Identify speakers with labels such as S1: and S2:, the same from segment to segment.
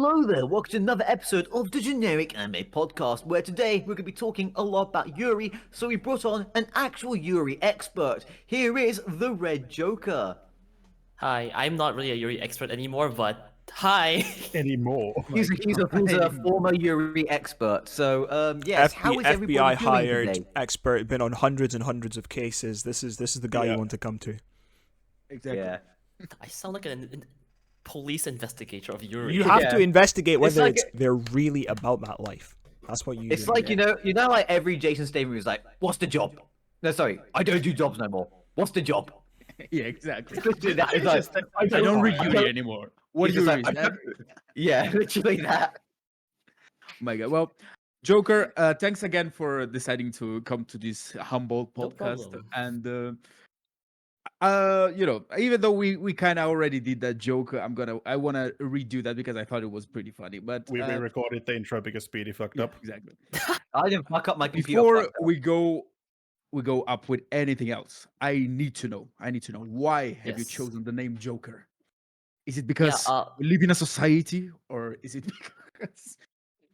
S1: Hello there, welcome to another episode of the Generic Anime Podcast, where today we're going to be talking a lot about Yuri, so we brought on an actual Yuri expert. Here is the Red Joker.
S2: Hi, I'm not really a Yuri expert anymore, but hi.
S3: Anymore.
S1: He's a former Yuri expert, so yes, how is everybody
S4: FBI
S1: doing
S4: hired
S1: today?
S4: expert, been on hundreds and hundreds of cases. This is the guy you want to come to.
S3: Exactly.
S1: Yeah.
S2: I sound like an police investigator of Yuri.
S4: You have to investigate whether
S1: like
S4: they're really about that life. That's what you.
S1: It's like, you know, like every Jason Statham movie is like, what's the job? No, sorry, I don't do jobs no more. What's the job?
S3: Yeah, exactly.
S1: It's like,
S3: I don't read Yuri anymore. What
S1: He's
S3: Yuri
S1: just
S3: is
S1: like,
S3: that?
S1: Yeah, literally that.
S3: Oh my god. Well, Joker, thanks again for deciding to come to this humble
S2: No
S3: podcast.
S2: problem.
S3: And you know, even though we kind of already did that joke, I wanna redo that because I thought it was pretty funny. But
S5: We re-recorded the intro because Speedy fucked
S3: yeah,
S5: up.
S3: exactly.
S1: I didn't fuck up my computer.
S3: Before we go up with anything else, I need to know why have you
S2: Yes.
S3: chosen the name Joker? Is it because
S2: uh,
S3: we live in a society, or is it because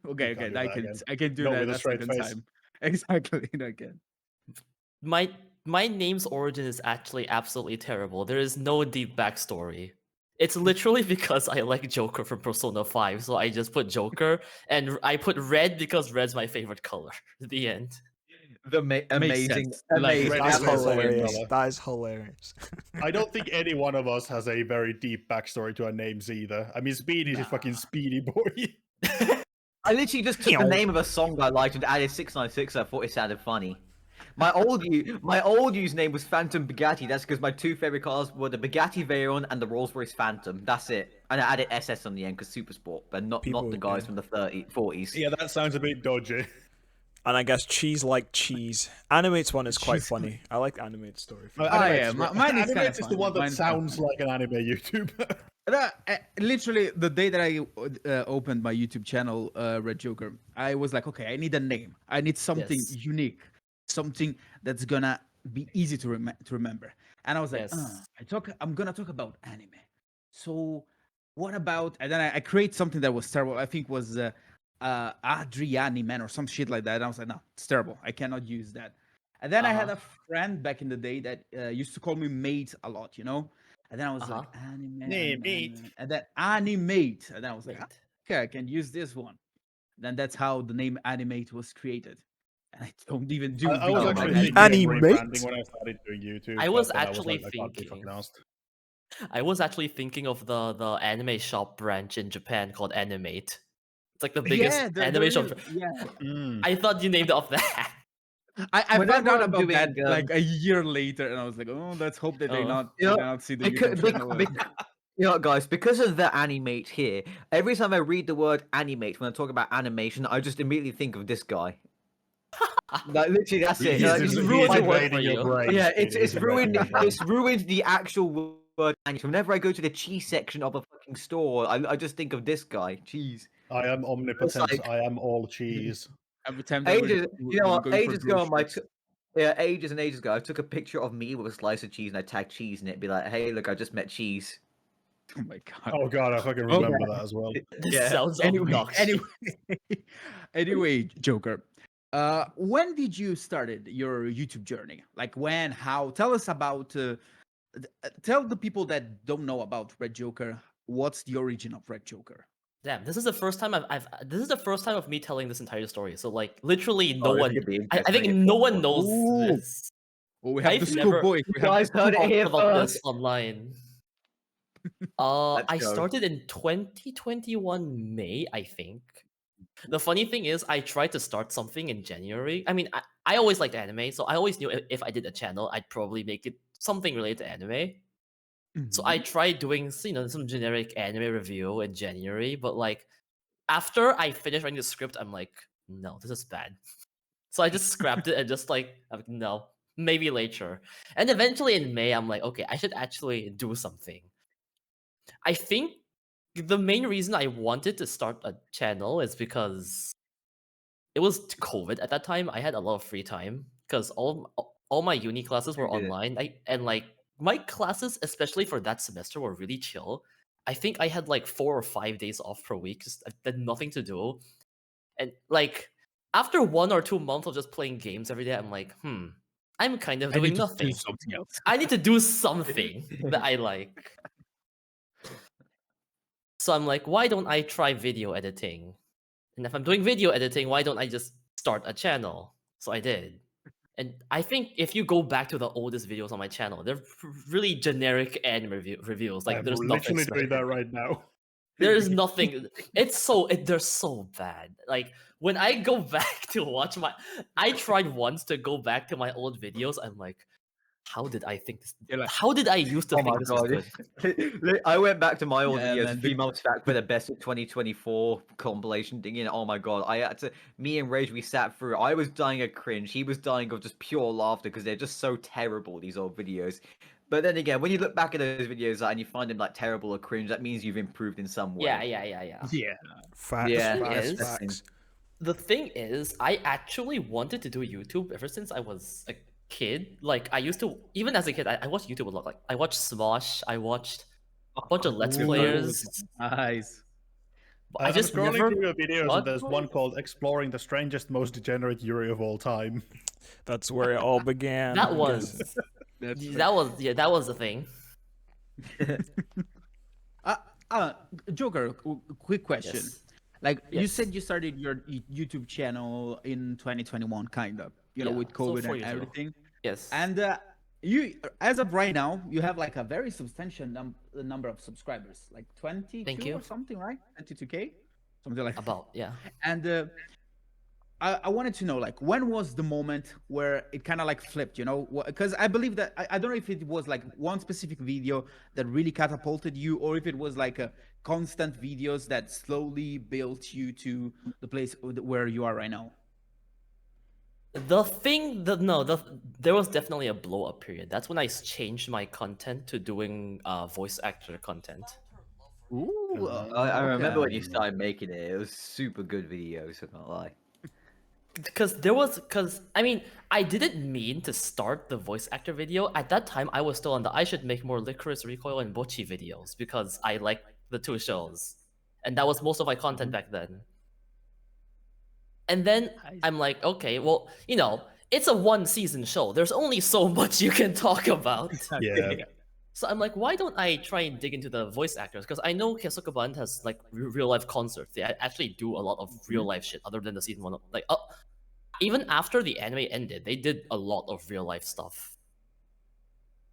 S3: okay,
S5: You can't do
S3: I
S5: that
S3: can
S5: again.
S3: I can do
S5: Not
S3: that
S5: with a
S3: a
S5: straight
S3: second
S5: face.
S3: time. Exactly, I can.
S2: my name's origin is actually absolutely terrible. There is no deep backstory. It's literally because I like Joker from Persona 5, so I just put Joker, and I put red because red's my favorite color. The end.
S1: The amazing,
S3: sense. Like,
S1: amazing.
S5: red
S4: That's
S5: is my favorite
S4: hilarious.
S5: color.
S4: That is hilarious.
S5: I don't think any one of us has a very deep backstory to our names either. I mean, Speedy's a fucking Speedy boy.
S1: I literally just took the name of a song I liked and added 696. I thought it sounded funny. My old username was Phantom Bugatti. That's because my two favorite cars were the Bugatti Veyron and the Rolls Royce Phantom. That's it. And I added SS on the end because Super Sport, but not
S4: People
S1: the
S4: would
S1: guys
S4: do.
S1: from the 40s.
S5: Yeah, that sounds a bit dodgy.
S4: And I guess cheese like cheese. Animate's one is quite
S3: Cheese
S4: funny. I like Animate's story.
S3: yeah, mine is kinda
S5: Animate is the
S3: fun.
S5: one that
S3: Mine's kinda
S5: sounds
S3: fun.
S5: like an anime YouTuber.
S3: Literally, the day that I opened my YouTube channel, Red Joker, I was like, okay, I need a name. I need something
S2: Yes.
S3: unique, something that's gonna be easy to remember. And I was like,
S2: Yes.
S3: I'm gonna talk about anime. So what about? And then I create something that was terrible. I think was Adriani Man or some shit like that. And I was like, no, it's terrible. I cannot use that. And then I had a friend back in the day that used to call me mate a lot, you know. And then I was like, anime,
S5: Mate.
S3: and then animate, and then I was like,
S2: Mate.
S3: okay, I can use this one. Then that's how the name animate was created. And I don't even do.
S5: I was
S3: video
S5: actually
S3: editing.
S5: thinking of
S4: Animate?
S5: rebranding when I started doing YouTube.
S2: I was
S5: but then
S2: actually
S5: like, I can't be
S2: thinking.
S5: fucking asked.
S2: I was actually thinking of the anime shop branch in Japan called Animate. It's like the biggest
S3: Yeah,
S2: anime shop.
S3: yeah.
S2: I thought you named it off that.
S3: I
S1: Whenever
S3: found out
S1: I'm
S3: about that
S1: doing,
S3: like a year later, and I was like, oh, let's hope that they
S2: Oh.
S3: not
S1: You
S3: they
S1: know,
S3: not see the
S1: Because,
S3: YouTube channel.
S1: you know what, guys, because of the animate here, every time I read the word animate when I talk about animation, I just immediately think of this guy. Like, literally, that's it. Like,
S2: he's
S1: it's
S2: ruined
S1: my
S2: the word
S5: invading
S2: for
S5: your
S2: you.
S5: brain,
S1: Yeah,
S5: Speedy,
S1: it's
S5: he's
S1: ruined.
S5: invading your brain.
S1: It's ruined the actual word. And whenever I go to the cheese section of a fucking store, I just think of this guy. Cheese.
S5: I am omnipotent.
S1: like-
S5: I am all cheese.
S3: Every time that
S1: Ages, you know what?
S3: going for
S1: Ages ago, on my
S3: groceries.
S1: ages and ages ago, I took a picture of me with a slice of cheese and I tagged cheese in it. Be like, hey, look, I just met cheese.
S3: Oh my god.
S5: Oh god, I fucking remember that as well.
S2: This
S1: Yeah.
S2: sounds
S3: Anyway,
S2: obnoxious.
S3: anyway, Joker. When did you started your YouTube journey? Like when, how? Tell us about. Tell the people that don't know about Red Joker. What's the origin of Red Joker?
S2: Damn, this is the first time this is the first time of me telling this entire story. So like literally no
S1: Oh, this
S2: one
S1: could be
S2: I think
S1: interesting.
S2: no one knows
S3: Ooh.
S2: this.
S3: Oh, we have
S2: I've
S3: the school
S2: never-
S3: boys.
S1: You
S3: We have
S1: guys heard it
S2: Talked
S1: here
S2: about
S1: first.
S2: this online.
S1: Let's
S2: I
S1: go.
S2: started in 2021 May, I think. The funny thing is, I tried to start something in January. I mean, I always liked anime, so I always knew if I did a channel, I'd probably make it something related to anime. So I tried doing, some generic anime review in January, but like after I finished writing the script, I'm like, no, this is bad. So I just scrapped it and just I'm like, no, maybe later. And eventually in May, I'm like, okay, I should actually do something. I think the main reason I wanted to start a channel is because it was COVID at that time. I had a lot of free time because all my uni classes were
S1: I did it.
S2: online. And like my classes, especially for that semester, were really chill. I think I had like 4 or 5 days off per week. Just I had nothing to do, and like after 1 or 2 months of just playing games every day, I'm like, I'm kind of
S3: I
S2: doing
S3: need to
S2: nothing.
S3: do something else.
S2: I need to do something that I like. So I'm like, why don't I try video editing? And if I'm doing video editing, why don't I just start a channel? So I did. And I think if you go back to the oldest videos on my channel, they're really generic anime reviews. Like
S5: I'm
S2: there's nothing
S5: literally
S2: special.
S5: doing that right now.
S2: There's nothing. They're so bad. Like when I go back to watch I tried once to go back to my old videos. I'm like, how did I think this?
S3: You're like,
S2: How did I used to
S1: Oh
S2: think
S1: my
S2: this was
S1: god!
S2: good?
S1: I went back to my old
S3: Yeah,
S1: videos
S3: man,
S1: 3 months back for the best of 2024 compilation thing, and oh my god, I had to. Me and Rage, we sat through. I was dying of cringe. He was dying of just pure laughter because they're just so terrible. These old videos. But then again, when you look back at those videos and you find them like terrible or cringe, that means you've improved in some way.
S2: Yeah.
S3: yeah.
S4: Facts,
S1: Yeah,
S4: facts,
S2: is-
S4: facts.
S2: The thing is, I actually wanted to do YouTube ever since I was a kid. Like I used to, even as a kid, I watched YouTube a lot. Like I watched Smosh, I watched a bunch of Let's
S3: Ooh,
S2: Players.
S3: Nice.
S2: But I
S5: I'm
S2: just
S5: scrolling
S2: never
S5: through your videos,
S2: got
S5: and there's one
S2: it.
S5: called "Exploring the Strangest, Most Degenerate Yuri of All Time."
S4: That's where it all began.
S2: That
S4: I'm
S2: was
S4: guessing.
S2: that was the thing.
S3: Joker, quick question.
S2: Yes.
S3: Like you
S2: Yes.
S3: said, you started your YouTube channel in 2021, kind of,
S2: Yeah,
S3: with
S2: so
S3: COVID
S2: 4
S3: and
S2: years ago.
S3: everything.
S2: Yes.
S3: And you, as of right now, you have like a very substantial number of subscribers, like 22
S2: you.
S3: or something, right? 22K, something like that.
S2: About yeah.
S3: And I wanted to know, like, when was the moment where it kind of like flipped, Because I believe that I don't know if it was like one specific video that really catapulted you, or if it was like a constant videos that slowly built you to the place where you are right now.
S2: The thing that no, there was definitely a blow up period. That's when I changed my content to doing voice actor content.
S3: Ooh,
S1: I remember when
S3: okay.
S1: you started making it. It was super good videos. I can't lie.
S2: Because I mean, I didn't mean to start the voice actor video. At that time, I was still on the I should make more Licorice Recoil and Bocchi videos because I like the two shows. And that was most of my content back then. And then I'm like, okay, well, it's a 1-season show. There's only so much you can talk about.
S5: Yeah.
S2: So I'm like, why don't I try and dig into the voice actors? Because I know Keisuke Band has like real life concerts. They actually do a lot of real life shit other than the season one. Like, even after the anime ended, they did a lot of real life stuff.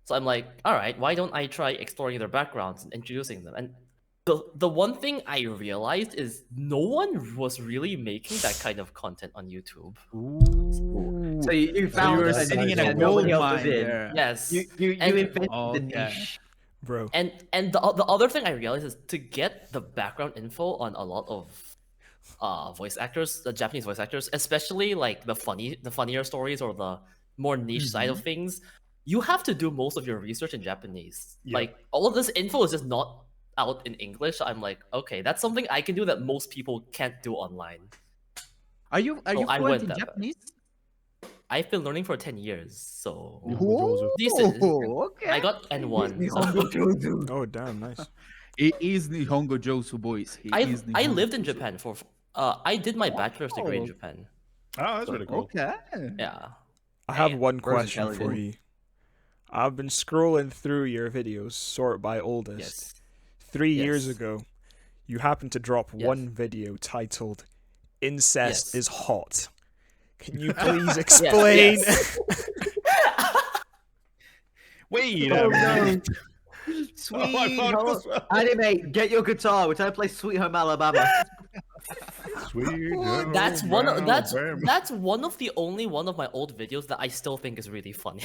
S2: So I'm like, all right, why don't I try exploring their backgrounds and introducing them? And the one thing I realized is no one was really making that kind of content on YouTube.
S3: Ooh.
S1: So you found
S3: you were
S1: a
S3: sitting
S1: niche
S3: in a
S1: that
S3: gold
S1: nobody else was
S3: mine
S1: in.
S3: there.
S2: Yes.
S1: You
S2: And-
S1: invented the
S3: Okay.
S1: niche.
S4: Bro.
S2: And the other thing I realized is to get the background info on a lot of voice actors, the Japanese voice actors, especially like the funnier stories or the more niche side of things, you have to do most of your research in Japanese.
S5: Yep.
S2: Like all of this info is just not out in English. I'm like, okay, that's something I can do that most people can't do online.
S3: Are you
S2: So I
S3: fluent
S2: went
S3: in
S2: that way.
S3: Japanese?
S2: I've been learning for 10 years, so
S3: Whoa,
S2: decent.
S3: okay.
S2: I got N1. So.
S4: Oh, damn, nice.
S3: It is Nihongo Josu, boys. It is
S2: I
S3: Nihongo
S2: lived in
S3: Josu.
S2: Japan for I did my bachelor's degree in
S3: Oh.
S2: Japan.
S5: Oh, that's really cool.
S3: Okay.
S2: Yeah.
S4: I have
S2: Man,
S4: one question for
S1: intelligent.
S4: you. I've been scrolling through your videos, sort by oldest.
S2: Yes.
S4: 3 years
S2: Yes.
S4: ago, you happened to drop
S2: Yes.
S4: one video titled "Incest
S2: Yes.
S4: is Hot." Can you please explain?
S2: yes.
S5: Wait
S1: Oh
S5: a minute.
S1: no! Sweet
S5: Oh, I found
S1: home
S5: this one.
S1: anime, get your guitar. We're trying to play Sweet Home Alabama.
S5: Sweet
S2: That's
S5: home
S2: one of
S5: Alabama.
S2: that's one of the only one of my old videos that I still think is really funny.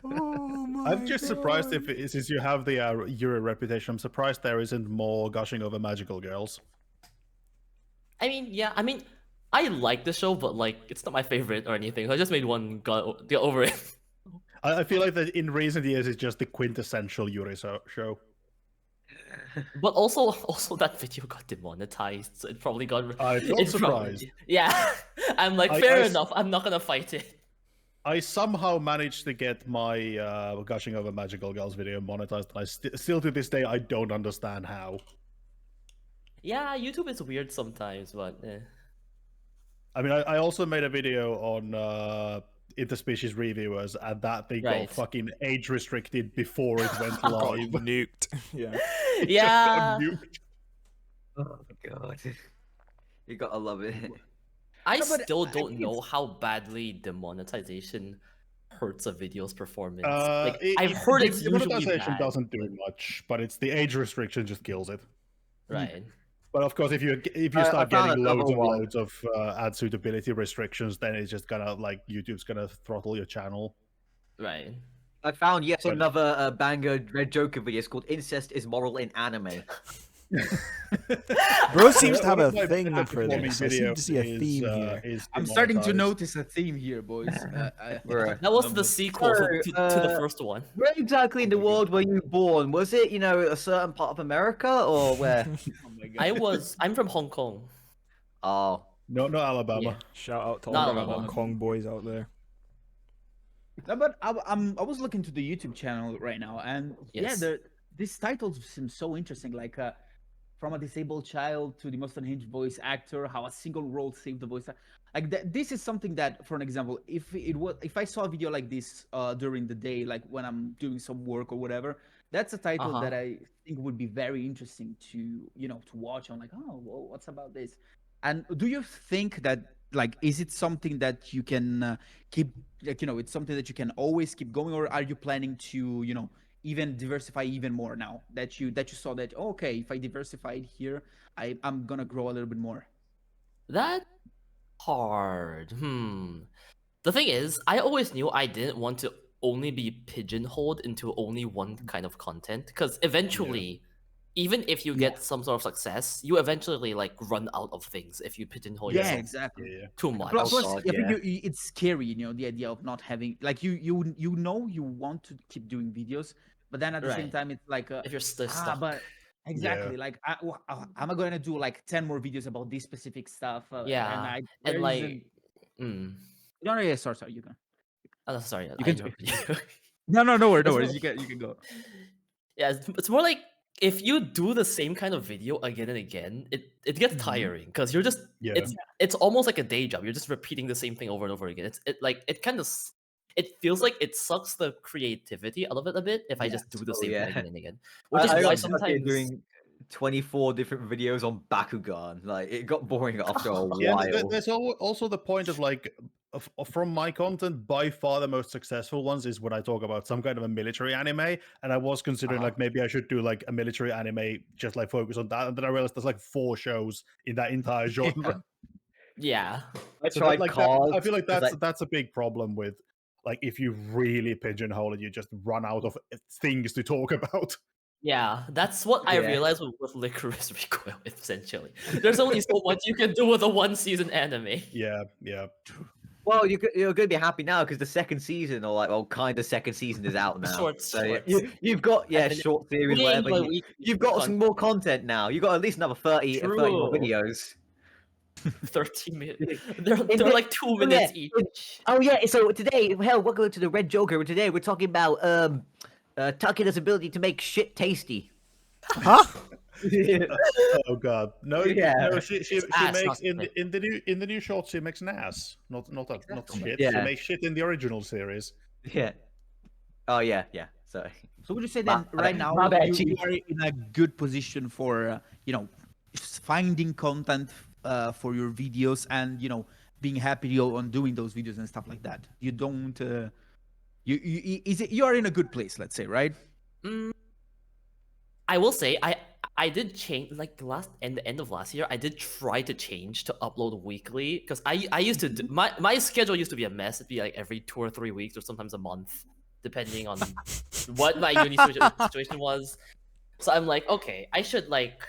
S4: Oh my
S5: I'm just surprised
S4: God.
S5: since you have the Euro reputation, I'm surprised there isn't more gushing over magical girls.
S2: I mean, I like the show, but like it's not my favorite or anything. So I just made one get over it.
S5: I feel like that in recent years it's just the quintessential Yuri show.
S2: But also that video got demonetized, so it probably got.
S5: I'm not
S2: it's probably-
S5: surprised.
S2: yeah, I'm like
S5: I
S2: fair
S5: s-
S2: enough. I'm not gonna fight it.
S5: I somehow managed to get my gushing over magical girls video monetized, and still to this day I don't understand how.
S2: Yeah, YouTube is weird sometimes, but
S5: I mean, I also made a video on interspecies reviewers, and that thing got
S2: Right.
S5: fucking age restricted before it went
S4: Got
S5: live.
S4: nuked. Yeah.
S5: It just got
S2: yeah.
S5: nuked.
S1: Oh my god. You gotta love it.
S2: I
S3: No, but
S2: still
S3: I
S2: don't
S3: think
S2: know
S3: it's-
S2: how badly demonetization hurts a video's performance. Like
S5: It-
S2: I've
S5: it-
S2: heard
S5: the
S2: it's usually
S5: monetization
S2: bad,
S5: doesn't do much, but it's the age restriction just kills it.
S2: right?
S5: But of course, if you
S1: I
S5: start
S1: found
S5: getting loads
S1: another
S5: and
S1: one.
S5: loads of ad suitability restrictions, then it's just gonna like YouTube's gonna throttle your channel.
S2: Right.
S1: I found yet
S5: But-
S1: another banger Red Joker video. It's called "Incest is Moral in Anime."
S4: Bro seems to have
S5: One
S4: a
S5: of my
S4: thing
S5: best
S4: for
S5: performing
S4: this. I seem to see a
S5: videos
S4: theme
S5: is,
S4: here.
S5: is
S3: I'm starting to
S5: demonetized.
S3: notice a theme here, boys.
S1: Bruh.
S2: That was the
S3: but-
S2: sequel
S1: So,
S2: to the first one.
S1: Where exactly in the
S5: Oh my God.
S1: world were you born? Was it, a certain part of America or where?
S3: Oh my God.
S2: I'm from Hong Kong.
S1: Oh,
S5: No, not Alabama.
S2: Yeah.
S4: Shout out to
S2: Not
S4: all the
S2: Alabama.
S4: Hong Kong boys out there.
S3: No, but I was looking to the YouTube channel right now, and
S2: Yes.
S3: yeah, these titles seem so interesting. Like from a disabled child to the most unhinged voice actor, how a single role saved the voice. Like this is something that, for an example, if I saw a video like this during the day, like when I'm doing some work or whatever, that's a title
S2: Uh-huh.
S3: that I think would be very interesting to to watch. I'm like, oh, well, what's about this? And do you think that like is it something that you can keep like it's something that you can always keep going, or are you planning to even diversify even more now that you saw that okay, if I diversified here, I'm gonna grow a little bit more?
S2: That hard. The thing is, I always knew I didn't want to only be pigeonholed into only one kind of content, because eventually, even if you get some sort of success, you eventually like run out of things if you pigeonhole
S3: Yeah,
S2: yourself
S3: exactly.
S5: Yeah.
S2: too much.
S3: Plus,
S1: God,
S3: I think
S1: yeah.
S3: it's scary, the idea of not having like you you want to keep doing videos, but then at the same
S2: Right.
S3: time it's like
S2: If you're still stuck.
S3: but exactly like am I gonna do like 10 more videos about this specific stuff?
S2: Yeah,
S3: and
S2: and
S3: there
S2: like,
S3: isn't-
S2: mm,
S3: no, yeah, sorry, you can.
S2: sorry, I
S3: can
S2: interrupted you.
S3: No worries,
S2: It's
S3: worries.
S2: more-
S3: You can go.
S2: Yeah, it's more like if you do the same kind of video again and again, it gets
S3: Mhm.
S2: tiring because you're just
S5: Yeah.
S2: it's almost like a day job. You're just repeating the same thing over and over again. It feels like it sucks the creativity out of it a bit if I just do the
S1: Oh,
S2: same
S1: yeah.
S2: thing again and again. Which is
S1: I
S2: why
S1: got stuck here
S2: sometimes
S1: doing 24 different videos on Bakugan. Like it got boring after a
S5: Yeah,
S1: while.
S5: there's also the point of like, from my content, by far the most successful ones is when I talk about some kind of a military anime, and I was considering
S2: Uh-huh.
S5: like maybe I should do like a military anime, just like focus on that, and then I realized there's like 4 shows in that entire genre.
S2: yeah.
S1: I
S5: So
S1: tried cards.
S5: I feel like
S1: 'cause,
S5: that's a big problem with like if you really pigeonhole it, you just run out of things to talk about.
S2: Yeah, that's what I
S1: Yeah.
S2: realized with Licorice Recoil, essentially. There's only so much you can do with a one-season anime.
S5: Yeah, yeah.
S1: Well, you're gonna be happy now because the second season, or like, well, kind of second season is out now.
S2: Shorts,
S1: So yeah,
S2: shorts.
S1: you've got
S2: I've been
S1: short series,
S2: waiting
S1: whatever.
S2: for a week
S1: You've
S2: for
S1: got some more content now. You got at least another 30 more
S2: True.
S1: videos.
S2: 30 minutes.
S1: In
S2: They're
S1: the-
S2: like 2 minutes
S1: yeah,
S2: each.
S1: Oh yeah, so today, hell, welcome to the Red Joker. Today we're talking about Takeda's ability to make shit tasty.
S4: Huh?
S5: Oh god, no,
S1: Yeah.
S5: no. She
S2: ass,
S5: makes
S2: not
S5: in the new shorts. She makes NAS, not shit. She
S1: Yeah.
S5: makes shit in the original series.
S1: Yeah. Oh yeah, yeah. Sorry.
S3: So would you say
S1: My-
S3: then right now
S1: my bad,
S3: you
S1: Chief.
S3: are in a good position for finding content for your videos and being happy on doing those videos and stuff like that? You don't you are in a good place, let's say, right?
S2: I will say I did change like the end of last year. I did try to change to upload weekly because I used to do, my schedule used to be a mess. It'd be like every 2 or 3 weeks or sometimes a month, depending on what my uni situation was. So I'm like, okay, I should like.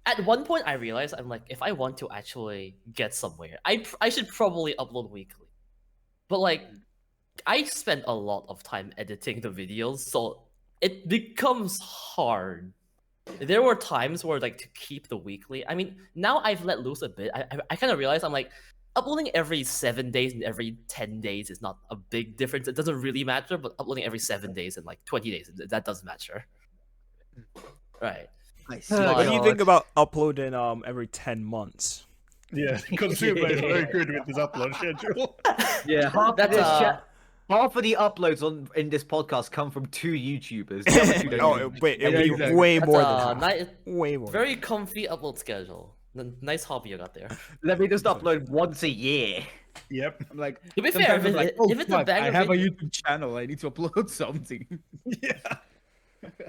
S2: At one point, I realized I'm like, if I want to actually get somewhere, I should probably upload weekly. But like, I spent a lot of time editing the videos, so it becomes hard. There were times where like to keep the weekly. I mean, now I've let loose a bit. I kind of realized I'm like, uploading every 7 days and every 10 days is not a big difference. It doesn't really matter, but uploading every 7 days and like 20 days, that does matter. Right.
S3: I see.
S1: Oh,
S4: What do you think
S1: God.
S4: about uploading every 10 months?
S5: Yeah, Consumer is very good with his upload schedule.
S1: Yeah,
S2: That's
S1: half of the uploads in this podcast come from 2 YouTubers. The other 2 don't
S4: Oh,
S1: even-
S4: wait,
S3: Yeah,
S4: it'll be
S3: exactly.
S4: way
S2: that's
S4: more
S2: a
S4: than half.
S2: nice,
S4: Way more.
S2: very comfy upload schedule. Nice hobby you got there.
S1: Let me just upload once a year.
S5: Yep.
S3: I'm like,
S2: To be fair,
S3: sometimes I'm like, oh,
S2: if it's a
S3: fuck, I
S2: banger
S3: have a
S2: video-
S3: YouTube channel. I need to upload something.
S5: Yeah.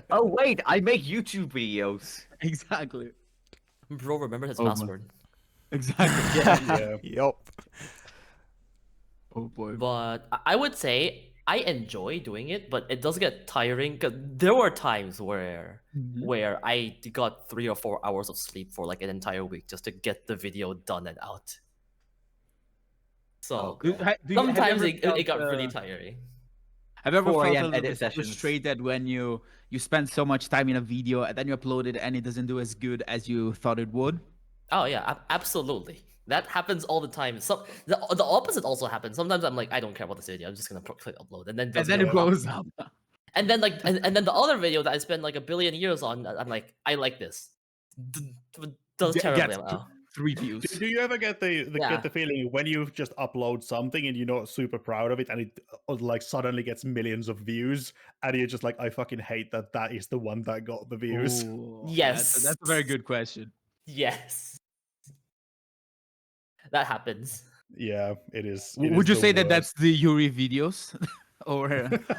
S1: Oh wait, I make YouTube videos.
S3: Exactly.
S2: Bro, remember his
S3: Oh my-
S2: password.
S3: Exactly.
S5: Yeah.
S4: Yup.
S3: Oh boy.
S2: But I would say I enjoy doing it, but it does get tiring. Cause there were times where I got 3 or 4 hours of sleep for like an entire week just to get the video done and out. So sometimes it got really tiring.
S3: Have you ever
S1: 4
S3: felt a
S1: a.m.
S3: little
S1: edit
S3: bit
S1: sessions.
S3: frustrated when you spend so much time in a video and then you upload it and it doesn't do as good as you thought it would?
S2: Oh yeah, absolutely. That happens all the time. The opposite also happens. Sometimes I'm like, I don't care about this video. I'm just gonna click upload, and then
S3: And then it blows up.
S2: And then like, and then the other video that I spent like a billion years on, I'm like, I like this. Does terribly.
S3: Gets 3 views.
S5: Do you ever get the
S2: Yeah.
S5: get the feeling when you just upload something and you're not super proud of it and it like suddenly gets millions of views and you're just like, I fucking hate that is the one that got the views.
S3: Ooh,
S2: Yes.
S3: that's a very good question.
S2: Yes, that happens.
S5: Yeah, it is.
S3: Would you say that that's the Yuri videos? or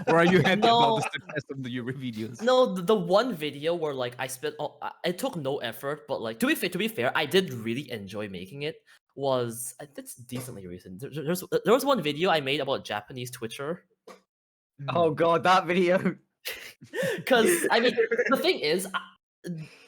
S3: are you happy about
S2: No.
S3: the success of the Yuri videos?
S2: No, the one video where like I spent, it took no effort, but like to be fair, I did really enjoy making it. Was it's decently recent. There was one video I made about Japanese Twitter.
S1: Oh god, that video.
S2: Because I mean, the thing is,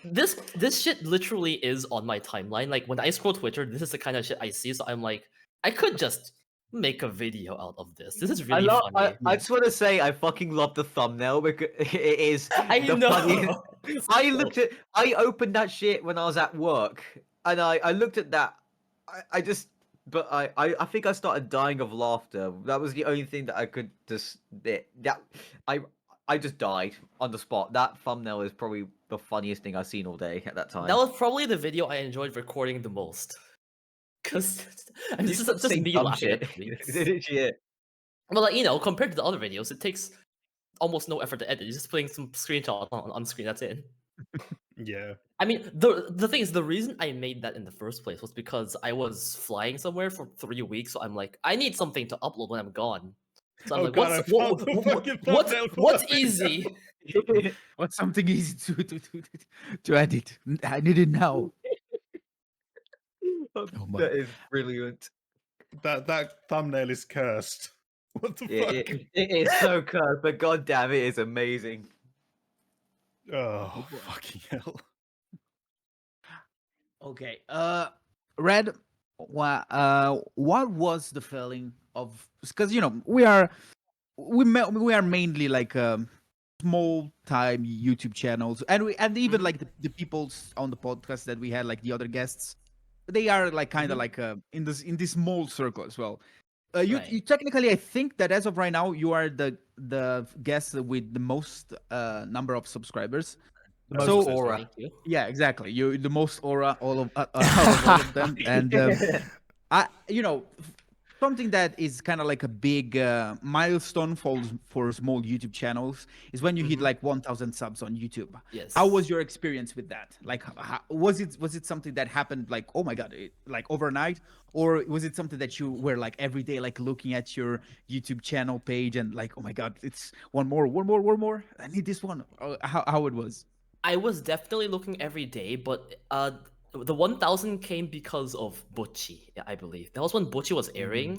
S2: this shit literally is on my timeline. Like when I scroll Twitter, this is the kind of shit I see. So I'm like, I could just make a video out of this. This is really funny.
S1: I just want to say I fucking love the thumbnail because it is.
S2: I
S1: the
S2: know.
S1: funniest- I opened that shit when I was at work, and I looked at that. I think I started dying of laughter. That was the only thing that I could just I just died on the spot. That thumbnail is probably the funniest thing I've seen all day at that time.
S2: That was probably the video I enjoyed recording the most. Cause and this is just
S1: Saying
S2: me
S1: dumb
S2: laughing at
S1: shit.
S2: tweets.
S1: Shit.
S2: But like, you know, compared to the other videos, it takes almost no effort to edit. You're just putting some screenshots on screen. That's it.
S5: Yeah.
S2: I mean, the thing is, the reason I made that in the first place was because I was flying somewhere for 3 weeks. So I'm like, I need something to upload when I'm gone. So I'm
S5: Oh
S2: like,
S5: God, I found the fucking thumbnail for
S2: what's
S5: that
S2: easy?
S3: What's something easy to edit? I need it now. Oh my.
S1: That is brilliant.
S5: That thumbnail is cursed. What the
S1: Yeah,
S5: fuck?
S1: it is so cursed, but goddamn, it is amazing.
S5: Oh, fucking hell.
S3: Okay. Red. What was the feeling of? Because we are mainly like small time YouTube channels, and even like the people on the podcast that we had, like the other guests, they are like kind of like in this small circle as well. You technically, I think that as of right now, you are the guest with the most number of subscribers.
S1: The
S3: So-
S1: most aura.
S2: Thank you.
S3: Yeah, exactly. You the most aura out of all of them, and something that is kind of like a big milestone for small YouTube channels is when you hit like 1,000 subs on YouTube.
S2: Yes.
S3: How was your experience with that? Like, was it something that happened like, oh my god, like overnight, or was it something that you were like every day like looking at your YouTube channel page and like, oh my god, it's one more, I need this one. How it was?
S2: I was definitely looking every day, but the 1,000 came because of Butchie, I believe. That was when Butchie was airing,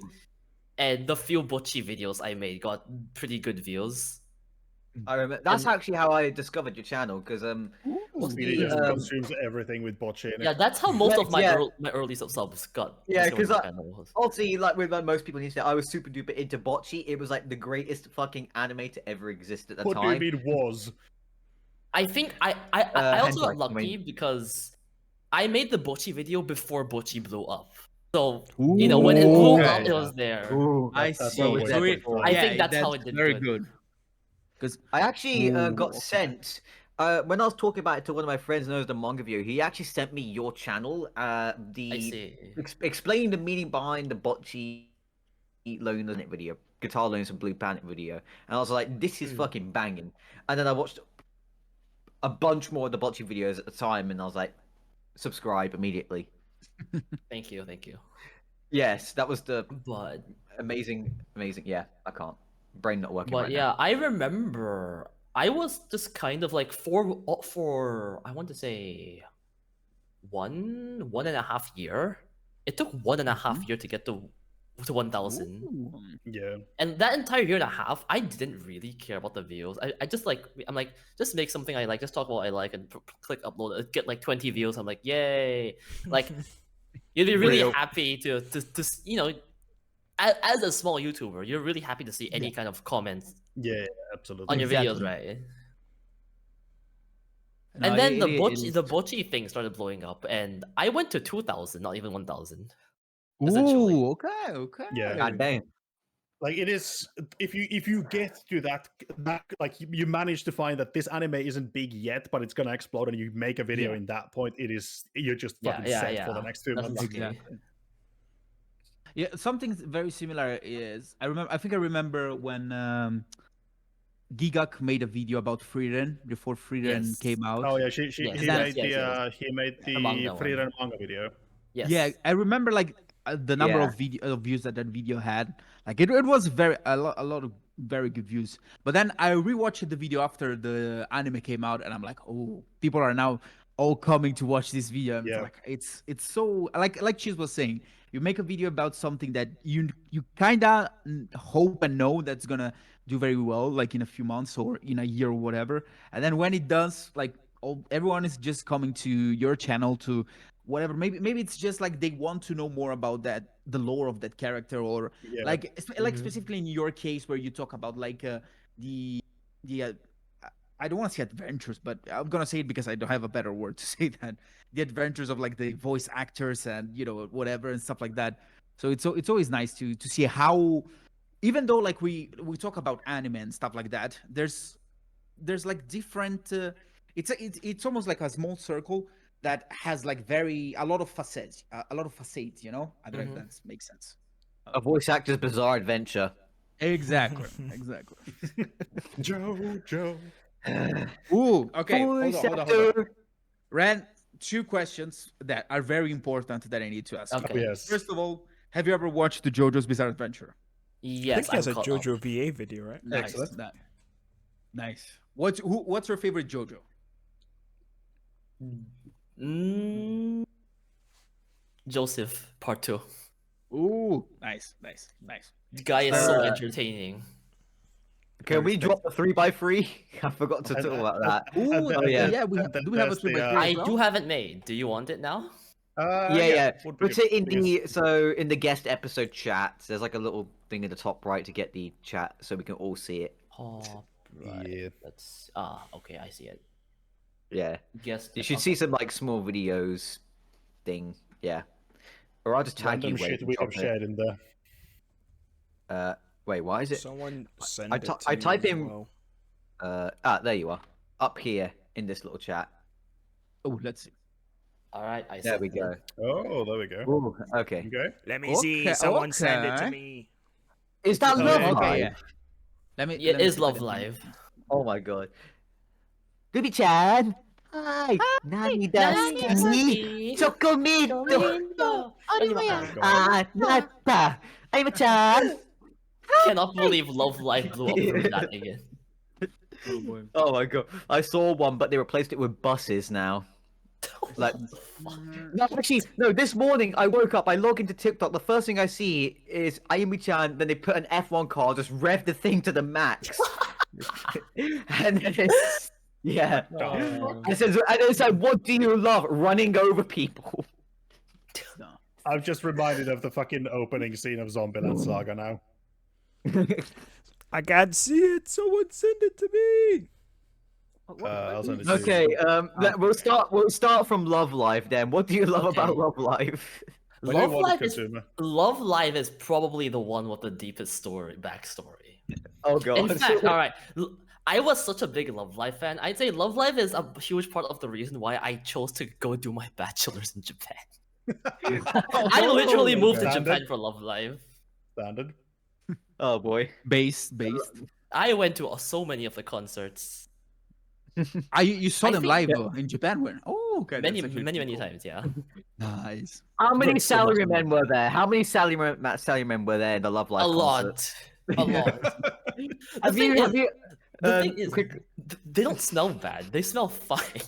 S2: and the few Butchie videos I made got pretty good views.
S1: I remember. That's actually how I discovered your channel because
S5: Speedy just consumes everything with botch in it.
S2: Yeah, that's how most of my
S1: Yeah.
S2: my early subs got.
S1: Yeah,
S2: discovered
S1: 'cause
S2: my channel was.
S1: obviously, like with most people on the internet, I was super duper into bocce. It was like the greatest fucking anime to ever exist at the
S5: What do
S1: time.
S5: you mean was?
S2: I think I also
S1: hentai,
S2: got
S1: I
S2: lucky
S1: mean.
S2: because I made the Bocchi video before Bocchi blew up. So when it blew up,
S3: Okay.
S2: it was there.
S1: Ooh,
S3: I
S5: That's
S3: see.
S5: always
S3: So
S5: a
S3: it,
S5: good flag.
S2: I
S3: yeah,
S2: think that's how
S3: that's
S2: it did
S3: very
S2: good.
S3: good. Because
S1: I actually got
S3: okay.
S1: sent when I was talking about it to one of my friends knows the manga viewer. He actually sent me your channel,
S2: I
S1: the
S2: see.
S1: explaining the meaning behind the bocce loan it video, guitar loans and blue planet video, and I was like, this is
S2: Mm.
S1: fucking banging. And then I watched a bunch more of the bocce videos at the time, and I was like, subscribe immediately.
S2: Thank you, thank you.
S1: Yes, that was the
S2: But
S1: amazing. Yeah, I can't. Brain not working
S2: but
S1: right
S2: yeah,
S1: now.
S2: I remember I was just kind of like for I want to say 1.5 year. It took 1.5 year to get to 1,000.
S3: Ooh.
S5: Yeah.
S2: And that entire year and a half, I didn't really care about the views. I just I'm like, just make something I like, just talk about what I like, and click upload. It get like 20 views. I'm like, yay! Like, you'd be really
S3: Real.
S2: happy to as a small YouTuber, you're really happy to see any kind of comments
S5: Yeah,
S2: on
S5: absolutely.
S2: your videos,
S3: Exactly.
S2: right?
S3: No,
S2: And then
S3: it is.
S2: the bocce thing started blowing up, and I went to 2,000, not even 1,000, essentially.
S3: Ooh, okay, okay.
S5: Yeah.
S1: God damn.
S5: Like it is, if you get to that like you manage to find that this anime isn't big yet, but it's gonna explode, and you make a video
S3: Yeah.
S5: in that point, you're just
S2: Yeah,
S5: fucking
S2: yeah,
S5: set for the
S2: yeah.
S5: next 2
S2: That's
S5: months.
S2: lucky.
S3: Exactly. Yeah, something very similar is I think I remember when Gigak made a video about Frieren before Frieren
S2: Yes.
S3: came out.
S5: Oh yeah,
S2: Yes,
S5: he
S3: then-
S5: made
S2: yes.
S5: he made
S2: The
S5: the
S2: manga
S5: free
S2: one.
S5: manga video.
S2: Yes.
S3: Yeah, I remember like the number
S1: Yeah.
S3: of views that video had. Like it was a lot of very good views. But then I rewatched the video after the anime came out, and I'm like, oh, people are now all coming to watch this video. And
S5: Yeah.
S3: it's so like Cheese was saying, you make a video about something that you kinda hope and know that's gonna do very well, like in a few months or in a year or whatever. And then when it does, like everyone is just coming to your channel to whatever. Maybe it's just like they want to know more about the lore of that character, or
S5: Yeah.
S3: like like
S2: Mhm.
S3: specifically in your case where you talk about like the the I don't want to say adventures, but I'm gonna say it because I don't have a better word to say that, the adventures of like the voice actors and whatever and stuff like that. So it's always nice to see how, even though like we talk about anime and stuff like that, there's like different it's almost like a small circle that has like a lot of facets, I don't know if
S2: Mhm.
S3: that makes sense.
S1: A voice actor's bizarre adventure.
S3: Exactly.
S5: Joe.
S3: Ooh, okay,
S1: Voice
S3: hold on.
S1: actor.
S3: Ren, two questions that are very important that I need to ask you.
S2: Okay.
S5: Yes.
S3: First of all, have you ever watched the JoJo's Bizarre Adventure?
S4: I
S2: Yes,
S4: think he has
S2: I'm
S4: a
S2: caught
S4: JoJo
S2: up.
S4: VA video, right?
S3: Nice.
S5: Excellent.
S3: Nice. What's your favorite JoJo?
S2: Mm, Joseph Part 2.
S3: Ooh, nice.
S2: The guy is so
S1: Uh,
S2: entertaining.
S1: Can we drop the 3x3? I forgot to talk about that.
S3: Ooh,
S1: Oh, yeah.
S3: yeah. Do we have a
S5: there's the,
S3: 3x3
S2: I
S3: as well?
S2: do have it made. Do you want it now?
S1: Yeah.
S5: would be
S1: Put
S5: good,
S1: it in
S5: because-
S1: in the guest episode chat. There's like a little thing in the top right to get the chat so we can all see it.
S2: Oh, right.
S5: Yeah.
S2: Let's. Okay, I see it.
S1: Yeah.
S2: Guess
S1: You should see some like small videos thing. Yeah. Or I'll just tag
S5: random
S1: you.
S5: shit we have shared in there.
S1: Wait, why is it?
S4: Someone send
S1: I
S4: it
S1: ty-
S4: to
S1: I
S4: me
S1: type
S4: as
S1: in-
S4: well.
S1: There you are. Up here in this little chat.
S3: Oh, let's see.
S2: All right, I
S1: There
S2: sent
S1: we
S2: it.
S1: go.
S5: Oh, there we go.
S1: Ooh, okay.
S5: Okay.
S4: Let me see. Someone send it to me.
S1: Is that
S5: Oh,
S1: Love
S5: yeah.
S1: Live?
S3: Okay, yeah. Let me.
S2: It is
S3: see if I
S2: Love
S3: can find
S2: Live.
S1: Oh my god. Ruby-chan! Hi! Nani desu? Chocominto! Nata! Aima-chan!
S2: Cannot believe Love Live blew up from that again.
S3: Oh boy.
S1: Oh my god. I saw one, but they replaced it with buses now. Like, no, actually, no, this morning I woke up, I log into TikTok, the first thing I see is Ayumi-chan, then they put an F1 car, just rev the thing to the max. And then it's, yeah.
S2: Oh.
S1: And it's like, what do you love? Running over people.
S5: I'm just reminded of the fucking opening scene of Zombieland Saga now.
S4: I can't see it. Someone send it to me.
S5: I'll send it to you.
S1: Okay, we'll start from Love Live then. What do you love about
S2: Okay.
S1: Love Live?
S5: When you
S2: Love
S5: watch
S2: Live is
S5: consumer,
S2: Love Live is probably the one with the deepest backstory.
S1: Oh
S2: In
S1: god.
S2: fact, all right, I was such a big Love Live fan. I'd say Love Live is a huge part of the reason why I chose to go do my bachelor's in Japan. I literally moved to
S5: Standard.
S2: Japan for Love Live.
S5: standard.
S1: Oh boy.
S3: Based.
S2: I went to so many of the concerts,
S3: You saw
S2: I
S3: them
S2: think
S3: live
S1: that-
S3: in Japan when? Oh, okay.
S2: many,
S3: that's actually
S2: many,
S3: pretty
S2: many
S3: cool.
S2: times. Yeah,
S3: Nice.
S1: How many
S2: But so much
S1: salarymen were there? How many salarymen were there in the Love Live
S2: a
S1: concert?
S2: lot, a lot.
S1: Have you?
S2: The thing is,
S1: quick,
S2: they don't smell bad. They smell fine.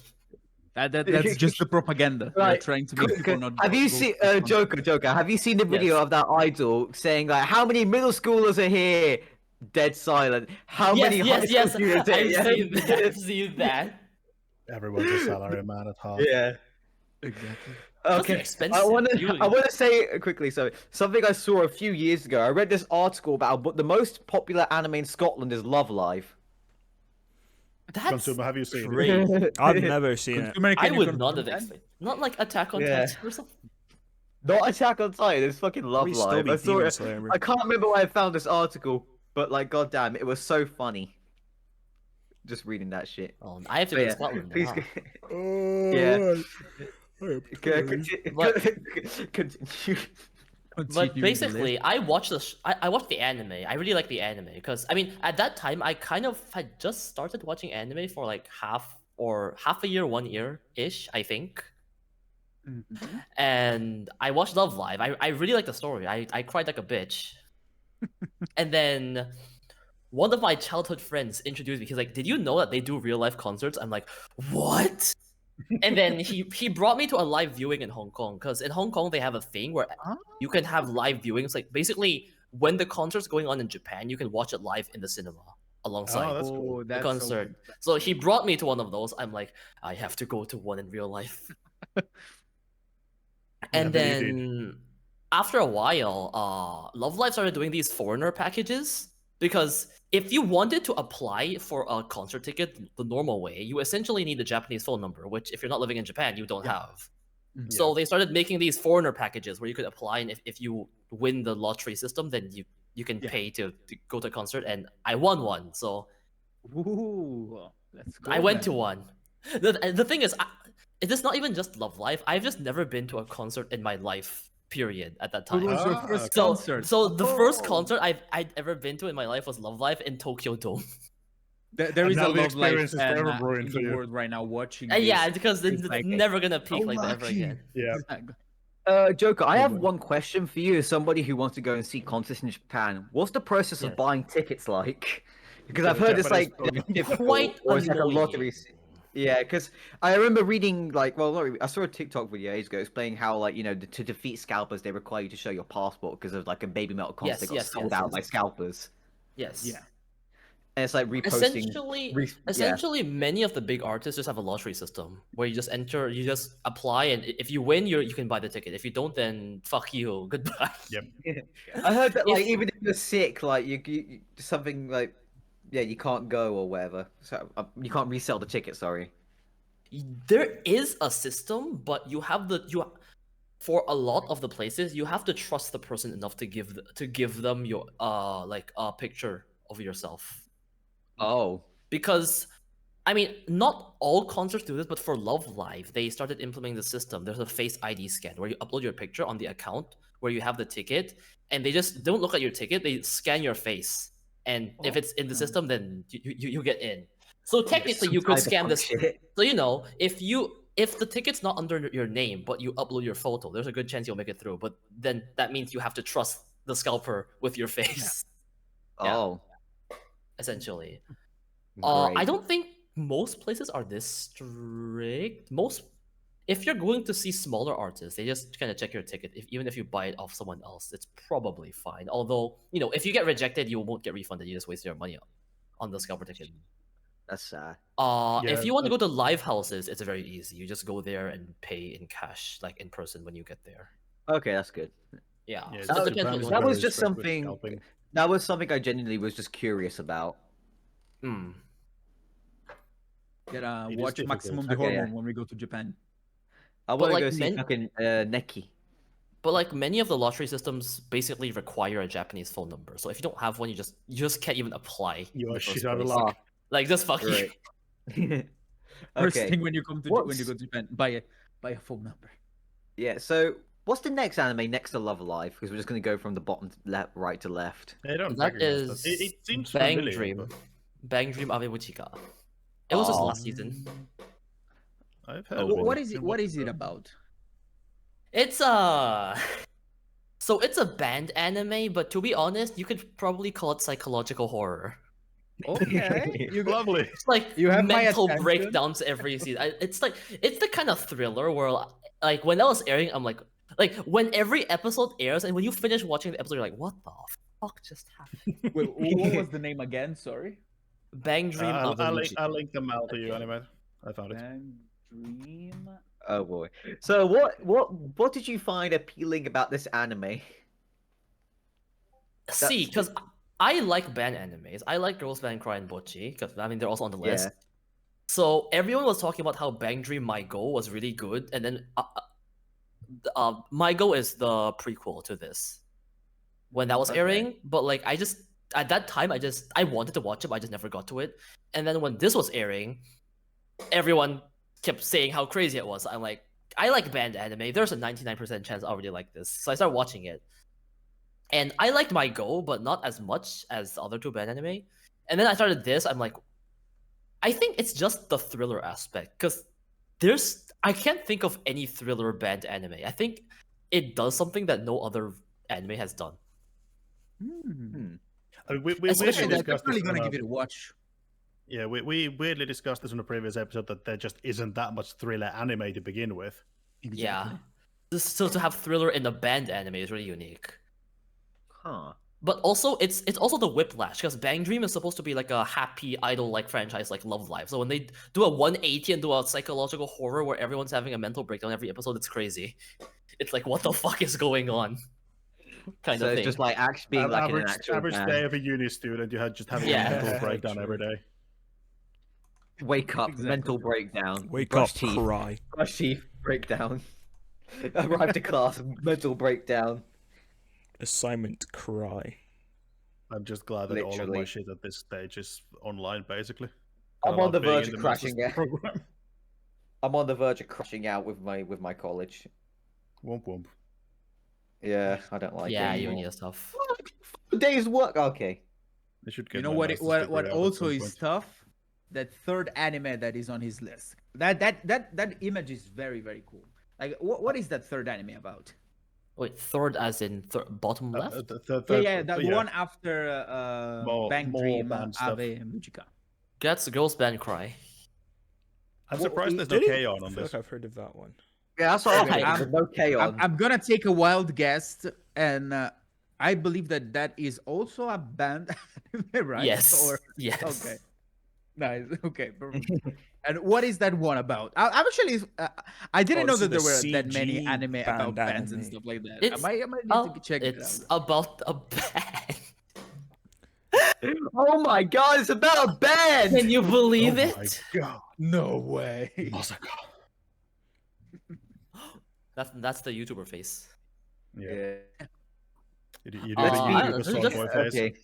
S3: That's just the propaganda. They're
S1: Right.
S3: trying to make people not.
S1: have you
S3: go
S1: seen
S3: to the concert.
S1: Joker? Have you seen the video
S2: Yes.
S1: of that idol saying like, "How many middle schoolers are here?" Dead silent. How many high
S2: Yes,
S1: school
S2: yes,
S1: students are
S2: I've
S1: here?
S2: seen that. I've seen that.
S5: Everyone's a salary man at heart.
S1: Yeah.
S3: Exactly.
S2: They're
S1: Okay.
S2: expensive.
S1: I want
S2: You-
S1: to say quickly. So something I saw a few years ago. I read this article about but the most popular anime in Scotland is Love Live.
S2: That's
S5: Consumer, have you seen it?
S2: crazy.
S4: I've never seen it.
S3: Consumer,
S2: I
S3: can you
S2: would not
S3: confirm
S2: have
S3: that?
S2: expected. Not like Attack on
S1: Yeah.
S2: Titan or something.
S1: Not Attack on Titan. It's fucking Love
S4: Probably still
S1: Live.
S4: be
S1: I saw
S4: Demon
S1: it.
S4: Slayer, bro.
S1: I can't remember where I found this article, but like, goddamn, it was so funny. Just reading that shit.
S2: Oh, I have to
S1: But
S2: be in
S1: yeah,
S2: Scotland.
S1: please.
S2: Huh?
S1: Continue.
S2: But
S3: Continuing the
S2: basically,
S3: list.
S2: I watched I watched the anime. I really like the anime because I mean, at that time, I kind of had just started watching anime for like half a year, 1 year ish, I think.
S3: Mhm.
S2: And I watched Love Live. I really like the story. I cried like a bitch. And then one of my childhood friends introduced me. He's like, "Did you know that they do real life concerts?" I'm like, "What?" And then he brought me to a live viewing in Hong Kong because in Hong Kong they have a thing where you can have live viewings. Like basically, when the concert's going on in Japan, you can watch it live in the cinema alongside
S5: Oh, that's cool.
S3: Oh,
S2: the
S3: that's so
S2: concert.
S3: good.
S2: So he brought me to one of those. I'm like, I have to go to one in real life. And
S5: Yeah, but you did.
S2: then after a while, Love Live started doing these foreigner packages because if you wanted to apply for a concert ticket the normal way, you essentially need a Japanese phone number, which if you're not living in Japan, you don't have.
S3: Mhm.
S2: So they started making these foreigner packages where you could apply, and if you win the lottery system, then you can
S3: Yeah.
S2: pay to go to a concert. And I won one, so
S3: Ooh, let's go.
S2: I went
S3: then.
S2: to one. The thing is, it is not even just Love Live. I've just never been to a concert in my life. Period. At that
S3: What
S2: time.
S3: was your
S5: Ah,
S3: first
S2: So,
S3: concert?
S2: so the first
S3: Oh.
S2: concert I'd ever been to in my life was Love Live in Tokyo Dome.
S3: There
S5: And
S3: is a
S5: now the
S3: Love Live
S5: experience is
S3: fan
S5: forever ruined
S3: in
S5: for
S3: the
S5: you.
S3: world right now watching.
S2: Yeah,
S3: this.
S2: because it's
S3: like,
S2: never gonna peak
S3: so
S2: like that ever
S3: lucky.
S2: again.
S5: Yeah.
S3: Exactly.
S1: Joker, I
S3: Oh,
S1: have
S3: boy.
S1: one question for you as somebody who wants to go and see concerts in Japan. What's the process
S2: Yes.
S1: of buying tickets like? Because
S5: Yeah,
S1: I've heard it's
S5: Japanese
S1: like
S5: program.
S1: difficult,
S2: Quite
S1: or it's like a
S2: annoying.
S1: lottery. Yeah, because I remember reading like, well, not really, I saw a TikTok video ages ago explaining how like to defeat scalpers they require you to show your passport because of like a Baby Metal concert
S2: Yes,
S1: that got
S2: yes,
S1: sold
S2: yes,
S1: out
S2: yes.
S1: by scalpers,
S2: Yes.
S3: Yeah.
S1: and it's like reposting.
S2: Essentially, many of the big artists just have a lottery system where you just enter, you just apply, and if you win, you can buy the ticket. If you don't, then fuck you, goodbye.
S5: Yep.
S1: I heard that like
S2: If-
S1: even if you're sick, like you something like you can't go or whatever. So you can't resell the ticket. Sorry.
S2: There is a system, but for a lot of the places you have to trust the person enough to give them your like a picture of yourself.
S1: Oh.
S2: Because I mean, not all concerts do this, but for Love Live, they started implementing the system. There's a Face ID scan where you upload your picture on the account where you have the ticket, and they just don't look at your ticket. They scan your face, and if it's in the system, then you get in. So technically, you could scan this.
S1: Shit.
S2: So if the ticket's not under your name, but you upload your photo, there's a good chance you'll make it through. But then that means you have to trust the scalper with your face, Yeah.
S1: Oh.
S2: essentially.
S1: Great.
S2: I don't think most places are this strict. If you're going to see smaller artists, they just kind of check your ticket. Even if you buy it off someone else, it's probably fine. Although, if you get rejected, you won't get refunded. You just waste your money on the scalper ticket.
S1: That's sad.
S2: If
S5: Yeah,
S2: you want to go to live houses, it's very easy. You just go there and pay in cash, like in person when you get there.
S1: Okay, that's good.
S2: Yeah.
S5: Yeah,
S2: So it
S1: that-
S2: depends what you
S1: that
S2: want.
S1: was
S5: very
S1: just
S5: strict with
S1: something-
S5: scalping.
S1: That was something I genuinely was just curious about.
S2: Hmm.
S3: Gotta
S5: It is
S3: watch
S5: difficult.
S3: Maximum the
S1: Okay,
S3: Hormone
S1: yeah.
S3: when we go to Japan.
S1: I want to
S2: like
S1: go see
S2: men-
S1: fucking Neki.
S2: But like many of the lottery systems basically require a Japanese phone number. So if you don't have one, you just can't even apply.
S5: You
S2: in
S5: are
S2: the first
S5: shit out of
S2: place.
S5: luck.
S2: Like just fuck you.
S1: Right.
S3: First
S1: Okay.
S3: thing when you come to when you go to Japan, buy a phone number.
S1: Yeah. So, what's the next anime next to Love Alive? Because we're just gonna go from the bottom to left, right to left.
S5: I don't
S2: That
S5: recognize
S2: is
S5: that. It seems
S2: Bang
S5: familiar.
S2: Dream.
S5: But
S2: Bang Dream Abemuchika. It was just
S1: Oh.
S2: last season.
S5: I've heard
S1: Oh,
S5: of it.
S3: What is it?
S5: Been
S3: What
S5: watching
S3: is it
S5: though.
S3: about?
S2: It's so it's a band anime, but to be honest, you could probably call it psychological horror.
S3: Okay, you got,
S5: Lovely.
S2: It's like
S3: You have my
S2: mental
S3: attention.
S2: breakdowns every season. It's like it's the kind of thriller where like when that was airing, I'm like when every episode airs and when you finish watching the episode, you're like, what the fuck just happened?
S3: wait, what was the name again? Sorry.
S2: Bang Dream Abemuchika.
S5: I'll link them out to you
S2: Okay.
S5: anyway. I found it.
S3: Bang Dream.
S1: Oh boy. So, what did you find appealing about this anime?
S2: See, because I like band animes. I like Girls Band Cry and Bocchi, because I mean they're also on the list.
S1: Yeah.
S2: So everyone was talking about how Bang Dream My Go was really good, and then My Go is the prequel to this when that was
S1: Okay.
S2: airing. But like I just at that time I wanted to watch it, but I just never got to it. And then when this was airing, everyone kept saying how crazy it was. I'm like, I like band anime. There's a 99% chance I already like this. So I started watching it. And I liked My Go, but not as much as the other two band anime. And then I started this. I'm like, I think it's just the thriller aspect because I can't think of any thriller band anime. I think it does something that no other anime has done.
S1: Hmm.
S5: I mean, we
S2: Especially
S5: weirdly
S3: Okay,
S5: discussed
S3: definitely
S5: this
S3: gonna
S5: on
S3: give it a watch.
S5: yeah, we weirdly discussed this in a previous episode that there just isn't that much thriller anime to begin with.
S2: Yeah. So to have thriller in a band anime is really unique.
S1: Huh.
S2: But also, it's also the whiplash because Bang Dream is supposed to be like a happy idol-like franchise like Love Live. So when they do a 180 and do a psychological horror where everyone's having a mental breakdown every episode, it's crazy. It's like, what the fuck is going on? Kind
S1: So
S2: of
S1: it's
S2: thing.
S1: just like being like in an actual
S5: average
S1: band.
S5: day of a uni student, you had just having
S2: Yeah.
S5: a mental breakdown every
S4: True.
S5: day.
S1: Wake up,
S3: Exactly.
S1: mental breakdown.
S4: Wake
S1: brush
S4: up,
S1: teeth,
S4: cry.
S1: brush teeth, breakdown. Arrive to class, mental breakdown.
S4: Assignment, cry.
S5: I'm just glad that all of my
S1: Literally.
S5: shit at this stage is online, basically.
S1: I'm
S5: I
S1: on the
S5: love being
S1: verge
S5: in
S1: of
S5: the master's
S1: crashing out.
S5: program.
S1: I'm on the verge of crashing out with my college.
S5: Womp womp.
S1: Yeah, I don't like
S2: Yeah,
S1: it
S2: uni
S1: anymore.
S2: and stuff.
S1: Days work. Okay.
S5: I should get
S3: You know
S5: my
S3: what?
S5: master's
S3: What
S5: degree out at
S3: also
S5: some
S3: is
S5: point.
S3: tough? That third anime that is on his list. That image is very very cool. Like what is that third anime about?
S2: Wait, third as in bottom left?
S3: Yeah, the one after Bang
S5: more
S3: Dream
S5: band stuff.
S3: Ave Mujica.
S2: That's Girls Band Cry.
S5: I'm
S3: Well,
S5: surprised there's no
S4: Did it?
S5: K on
S4: I feel
S5: this.
S4: like I've heard of that one.
S1: Yeah, that's what I'm
S2: Okay,
S1: thinking. No K on.
S3: I'm gonna take a wild guess, and I believe that is also a band, anime, right?
S2: Yes.
S3: Or
S2: Yes.
S3: okay, nice. Okay, perfect. And what is that one about? I'm actually, I didn't know
S4: this
S3: that there
S4: is
S3: were
S4: the
S3: that many
S4: CG
S3: anime about
S4: band
S3: bands and
S4: anime.
S3: stuff like that.
S2: It's,
S3: I might need to check it
S2: it's
S3: out.
S2: about a band.
S1: Oh my god, it's about a band!
S2: Can you believe
S5: Oh
S2: it?
S5: my god.
S3: No way.
S5: Massacre.
S2: That's the YouTuber face.
S5: Yeah. You do
S1: Let's
S5: the
S1: be-
S5: YouTuber
S2: let's
S5: song
S2: just-
S5: boy face.
S1: Okay.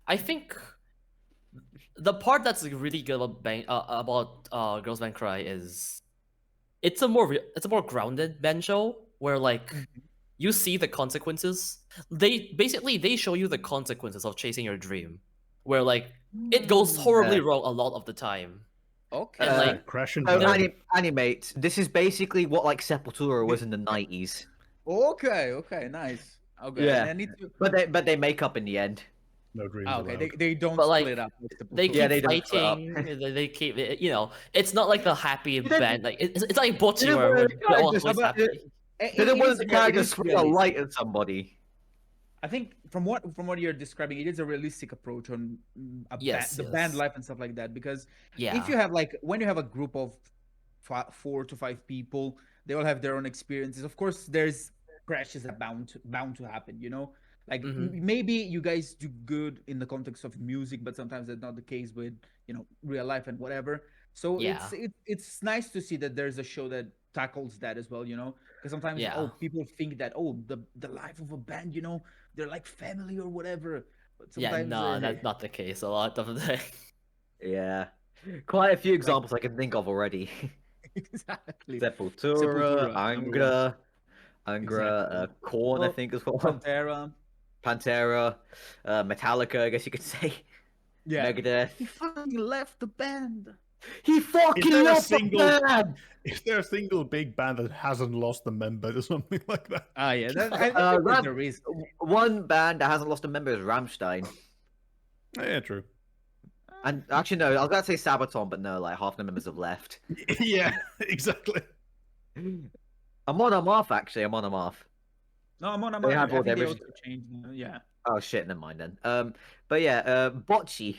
S2: I think the part that's really good about Girls Band Cry is it's a more grounded band show where like you see the consequences. They show you the consequences of chasing your dream, where like it goes horribly wrong a lot of the time.
S3: Okay.
S2: And, like,
S5: Crash and
S1: So
S5: burn.
S1: animate. This is basically what like Sepultura was in the 90s.
S3: Okay, nice. Okay,
S1: Yeah.
S3: and I need to.
S1: But they make up in the end.
S5: No dreams
S3: Okay,
S5: allowed.
S3: they don't
S2: But, like,
S3: split up.
S2: They keep
S1: Yeah, they don't split up.
S2: fighting. They keep it's not like the happy
S1: didn't-
S2: band. Like it's like Bocchi
S1: didn't
S2: where
S1: wanna-
S2: they're all
S1: just
S2: always
S1: about
S2: happy.
S1: They didn't want the character to swing a
S3: realistic.
S1: light at somebody.
S3: I think from what you're describing, it is a realistic approach on
S2: Yes,
S3: the
S2: yes.
S3: band life and stuff like that. Because
S2: Yeah.
S3: if you have like when you have a group of 4 to 5 people, they all have their own experiences. Of course, there's crashes that bound to happen. You know, like
S2: Mhm.
S3: maybe you guys do good in the context of music, but sometimes that's not the case with real life and whatever. So
S2: Yeah.
S3: it's nice to see that there's a show that tackles that as well, because sometimes
S2: Yeah.
S3: people think that the life of a band, they're like family or whatever, but
S2: Yeah,
S3: sometimes
S2: no, that's not the case a lot of the time.
S1: Yeah. Quite a few examples I can think of already.
S3: exactly.
S1: Sepultura,
S3: Number one.
S1: Angra,
S3: Exactly.
S1: Korn, I
S3: Well,
S1: think as well.
S3: Pantera.
S1: Pantera, Metallica, I guess you could say.
S3: Yeah.
S1: Megadeth.
S3: He fucking left the band.
S1: He
S5: Is
S1: fucking
S5: there a
S1: left the
S5: single
S1: band!
S5: is there a single big band that hasn't lost a member or something like that?
S3: Ah, yeah. I think
S1: Ram-
S3: there is.
S1: One band that hasn't lost a member is Rammstein.
S5: Yeah, true.
S1: And actually, no, I was going to say Sabaton, but no, like half the members have left.
S5: Yeah, exactly.
S1: I'm on them off, actually. I'm on them off.
S3: No, I'm on.
S1: They
S3: I
S1: have all
S3: think
S1: their
S3: they
S1: original-
S3: also changed. Yeah.
S1: Oh shit, never mind then. But yeah, Bocce.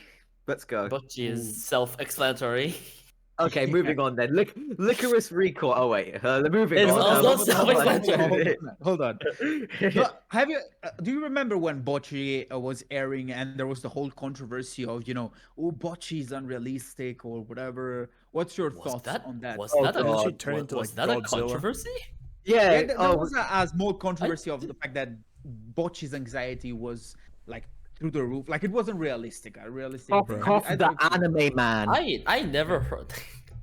S1: Let's go.
S2: Butchie
S3: Ooh.
S2: is self-explanatory.
S1: Okay, moving on then. Licorice Recall. Oh wait, moving
S2: It's
S1: on.
S2: also
S1: self-explanatory.
S3: Hold on. No, have you? Do you remember when Bocce was airing and there was the whole controversy of Bocce is unrealistic or whatever? What's your thoughts on that?
S2: Was
S1: Oh,
S2: that a
S1: God.
S4: Didn't she turn into,
S2: was
S4: like,
S2: that a
S4: Godzilla?
S2: controversy?
S1: Yeah.
S3: Yeah, there
S1: Oh,
S3: was a small controversy of the fact that Bocce's anxiety was like through the roof. Like it wasn't realistic. A realistic.
S1: fuck
S3: thing.
S1: off
S3: I
S1: the
S3: don't think-
S1: anime man.
S2: I never heard.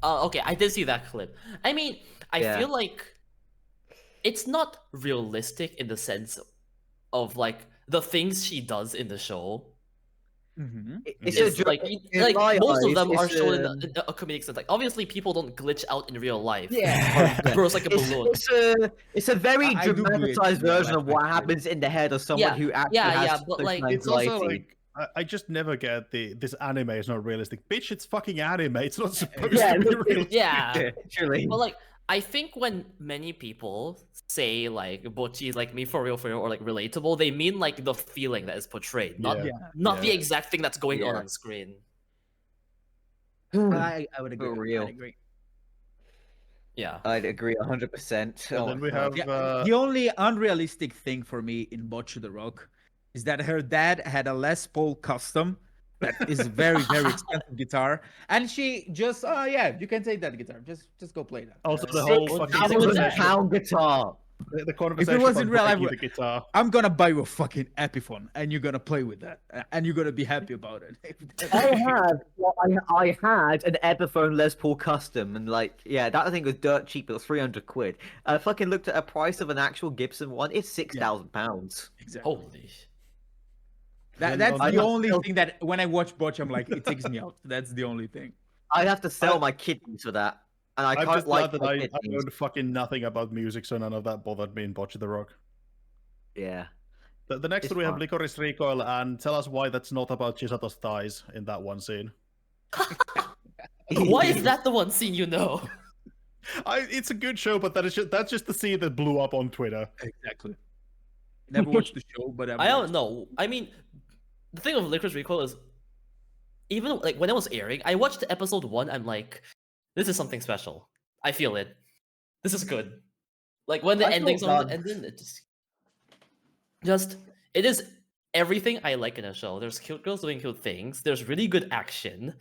S2: Okay, I did see that clip. I mean, I
S1: Yeah.
S2: feel like it's not realistic in the sense of like the things she does in the show.
S3: Mhm.
S1: It's
S2: Is
S1: a
S2: like
S1: in
S2: like
S1: my
S2: most of
S1: eyes,
S2: them are
S1: it's
S2: shown
S1: a-
S2: in a comedic sense. Like obviously people don't glitch out in real life.
S1: Yeah.
S2: Or burst like a balloon.
S1: It's a very
S3: I do believe
S1: dramatized
S3: in real
S1: version
S3: life,
S1: of what
S3: actually.
S1: happens in the head of someone
S2: Yeah,
S1: who actually
S2: yeah,
S1: has
S2: yeah, but,
S1: social
S2: like,
S5: It's also
S1: anxiety.
S5: like I just never get this anime is not realistic. Bitch, it's fucking anime. It's not supposed
S1: Yeah,
S5: to be
S1: look,
S5: realistic.
S2: Yeah.
S1: Truly.
S2: But like I think when many people say like Bocchi is like me for real or like relatable, they mean like the feeling that is portrayed, not
S5: Yeah.
S2: not the
S5: Yeah.
S2: exact thing that's going on
S1: Yeah.
S2: on screen.
S3: I would agree.
S1: For real.
S3: I'd agree.
S2: Yeah.
S1: I'd agree 100%.
S5: And then we have
S3: The only unrealistic thing for me in Bocce the Rock is that her dad had a Les Paul custom that is very expensive guitar, and she just yeah, you can take that guitar. Just go play that.
S5: also the whole fucking conversation.
S1: £6,000 guitar.
S5: The conversation
S3: was in
S5: about
S3: real life,
S5: breaking the guitar.
S3: I'm gonna buy you a fucking Epiphone, and you're gonna play with that, and you're gonna be happy about it.
S1: I had an Epiphone Les Paul custom, and like, yeah, that thing was dirt cheap. It was £300. I fucking looked at a price of an actual Gibson one. It's £6,000.
S3: Exactly.
S2: Holy sh-
S3: That's
S5: I
S3: the
S1: have
S3: only
S1: felt-
S3: thing that when I watch Bocce, I'm like, it takes me out. That's the only thing.
S1: I'd have to sell
S5: I-
S1: my kidneys for that, and I
S5: I'm
S1: can't
S5: just
S1: like
S5: glad that
S1: my
S5: I
S1: kidneys.
S5: know fucking nothing about music, so none of that bothered me in Bocce the Rock.
S1: Yeah.
S5: The next
S1: It's
S5: one we have
S1: fine.
S5: Licorice Recoil, and tell us why that's not about Chisato's thighs in that one scene.
S2: Why is that the one scene you know?
S5: It's a good show, but that's just the scene that blew up on Twitter.
S3: Exactly. Never watched the show, but
S2: I don't know. I mean, the thing of Licorice Recoil is even like when it was airing, I watched episode 1, I'm like, this is something special. I feel it. This is good. Like when the
S1: I feel
S2: ending's on,
S1: done.
S2: and then it just it is everything I like in a show. There's cute girls doing cute things. There's really good action.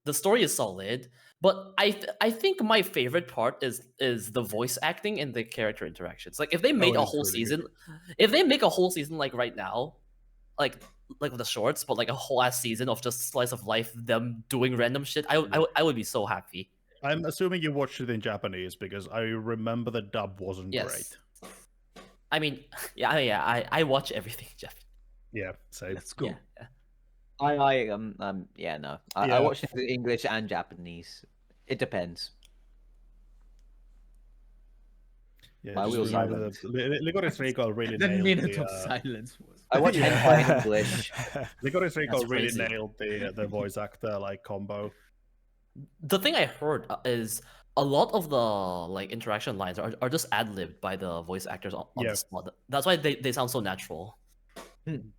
S2: The story is solid, but I think my favorite part is the voice acting and the character interactions. Like if they made
S5: it
S2: a
S5: is
S2: whole
S5: really good.
S2: season, if they make a whole season like right now, like with the shorts, but like a whole ass season of just slice of life, them doing random shit, I would be so happy.
S5: I'm assuming you watched it in Japanese because I remember the dub wasn't
S2: Yes.
S5: great.
S2: I mean, yeah, I watch everything, Jeff.
S5: Yeah, same.
S3: let's go.
S2: Yeah.
S1: Yeah, no. I
S5: Yeah.
S1: watched it in English and Japanese. It depends.
S5: Yeah,
S1: My
S5: just
S1: wheels
S5: remember
S1: silent.
S5: that Licorice Recoil really
S3: The
S5: nailed
S3: minute
S5: the,
S3: of silence was.
S1: I watch
S5: Yeah.
S1: hentai in English.
S5: Licorice Recoil
S2: That's
S5: really
S2: crazy.
S5: nailed the voice actor like combo.
S2: The thing I heard is a lot of the like interaction lines are just ad-libbed by the voice actors on
S5: Yeah.
S2: the spot. That's why they sound so natural.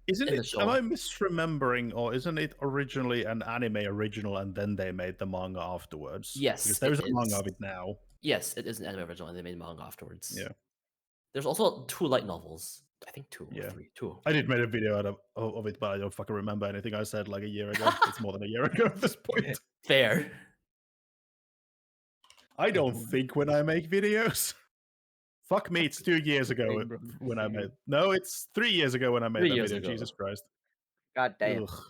S5: Isn't
S2: In the
S5: it?
S2: show.
S5: Am I misremembering, or isn't it originally an anime original and then they made the manga afterwards?
S2: Yes,
S5: because there's
S2: it
S5: a manga
S2: is.
S5: of it now.
S2: Yes, it is an anime original, and they made manga afterwards.
S5: Yeah.
S2: There's also 2 light novels. I think 2
S5: Yeah.
S2: or 3. 2.
S5: I did make a video out of it, but I don't fucking remember anything I said like a year ago. It's more than a year ago at this point.
S2: Fair.
S5: I don't think when I make videos. Fuck me, it's 2 years ago
S3: Same, bro.
S5: when I
S3: Same.
S5: made. No, it's 3 years ago when I made
S2: 3
S5: that
S2: years
S5: video.
S2: ago.
S5: Jesus Christ.
S1: God damn.
S5: Ugh.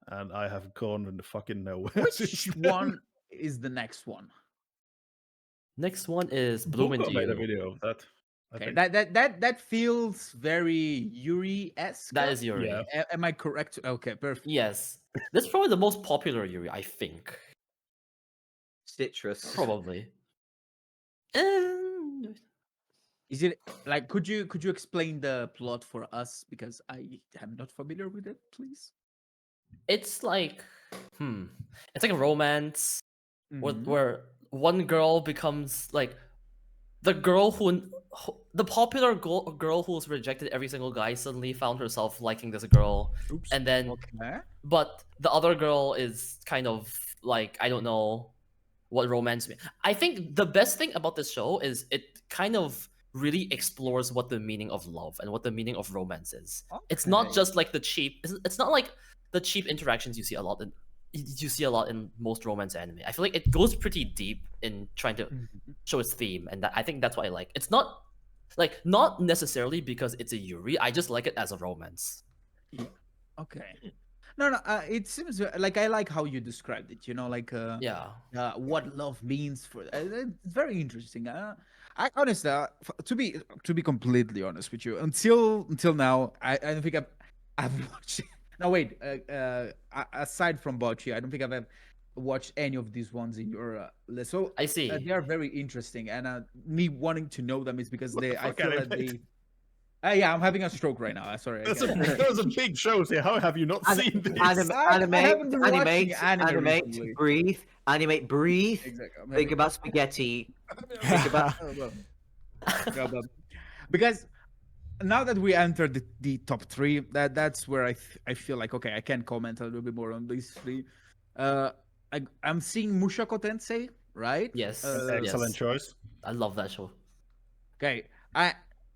S5: And I have gone in the fucking nowhere.
S3: Which
S5: since then.
S3: one is the next one?
S2: Next one is Bloom
S5: Buko
S2: Into
S5: made a
S2: You.
S5: video of that. I
S3: Okay,
S5: think.
S3: that feels very Yuri-esque.
S2: That is Yuri.
S5: Yeah.
S3: Am I correct? Okay, perfect.
S2: Yes. That's probably the most popular Yuri, I think.
S1: Citrus.
S2: Probably.
S3: Is it like could you explain the plot for us because I am not familiar with it, please?
S2: It's like it's like a romance
S3: Mhm.
S2: where one girl becomes like the girl the popular girl who was rejected every single guy suddenly found herself liking this girl,
S3: Oops.
S2: and then
S3: Okay.
S2: but the other girl is kind of like, I don't know what romance means. I think the best thing about this show is it kind of really explores what the meaning of love and what the meaning of romance is. It's not
S3: Okay.
S2: just like the cheap. It's not like the cheap interactions you see a lot in most romance anime. I feel like it goes pretty deep in trying to
S3: Mhm.
S2: show its theme, and I think that's what I like. It's not like not necessarily because it's a Yuri. I just like it as a romance.
S3: Okay. No, it seems like I like how you described it. You know, like
S2: Yeah.
S3: what love means for. It's very interesting. I honestly, to be completely honest with you, until now, I don't think I've watched. No, wait. Aside from Bocce, I don't think I've watched any of these ones in your list. So
S2: I see.
S3: they are very interesting, and me wanting to know them is because
S5: What the
S3: I
S5: fuck,
S3: feel that
S5: anime?
S3: they. Yeah, I'm having a stroke right now. Sorry.
S5: Those are big shows here. How have you not seen this?
S3: I haven't been watching anime
S1: animate,
S3: recently.
S1: breathe, animate, breathe.
S3: Exactly. I'm
S1: Think
S3: having-
S1: about spaghetti. Think about.
S3: Oh, well. Yeah, but- because now that we entered the top three, that's where I feel like okay, I can comment a little bit more on these three. I'm seeing Mushako Tensei, right?
S2: Yes.
S5: Excellent
S2: yes.
S5: choice.
S2: I love that show.
S3: Okay,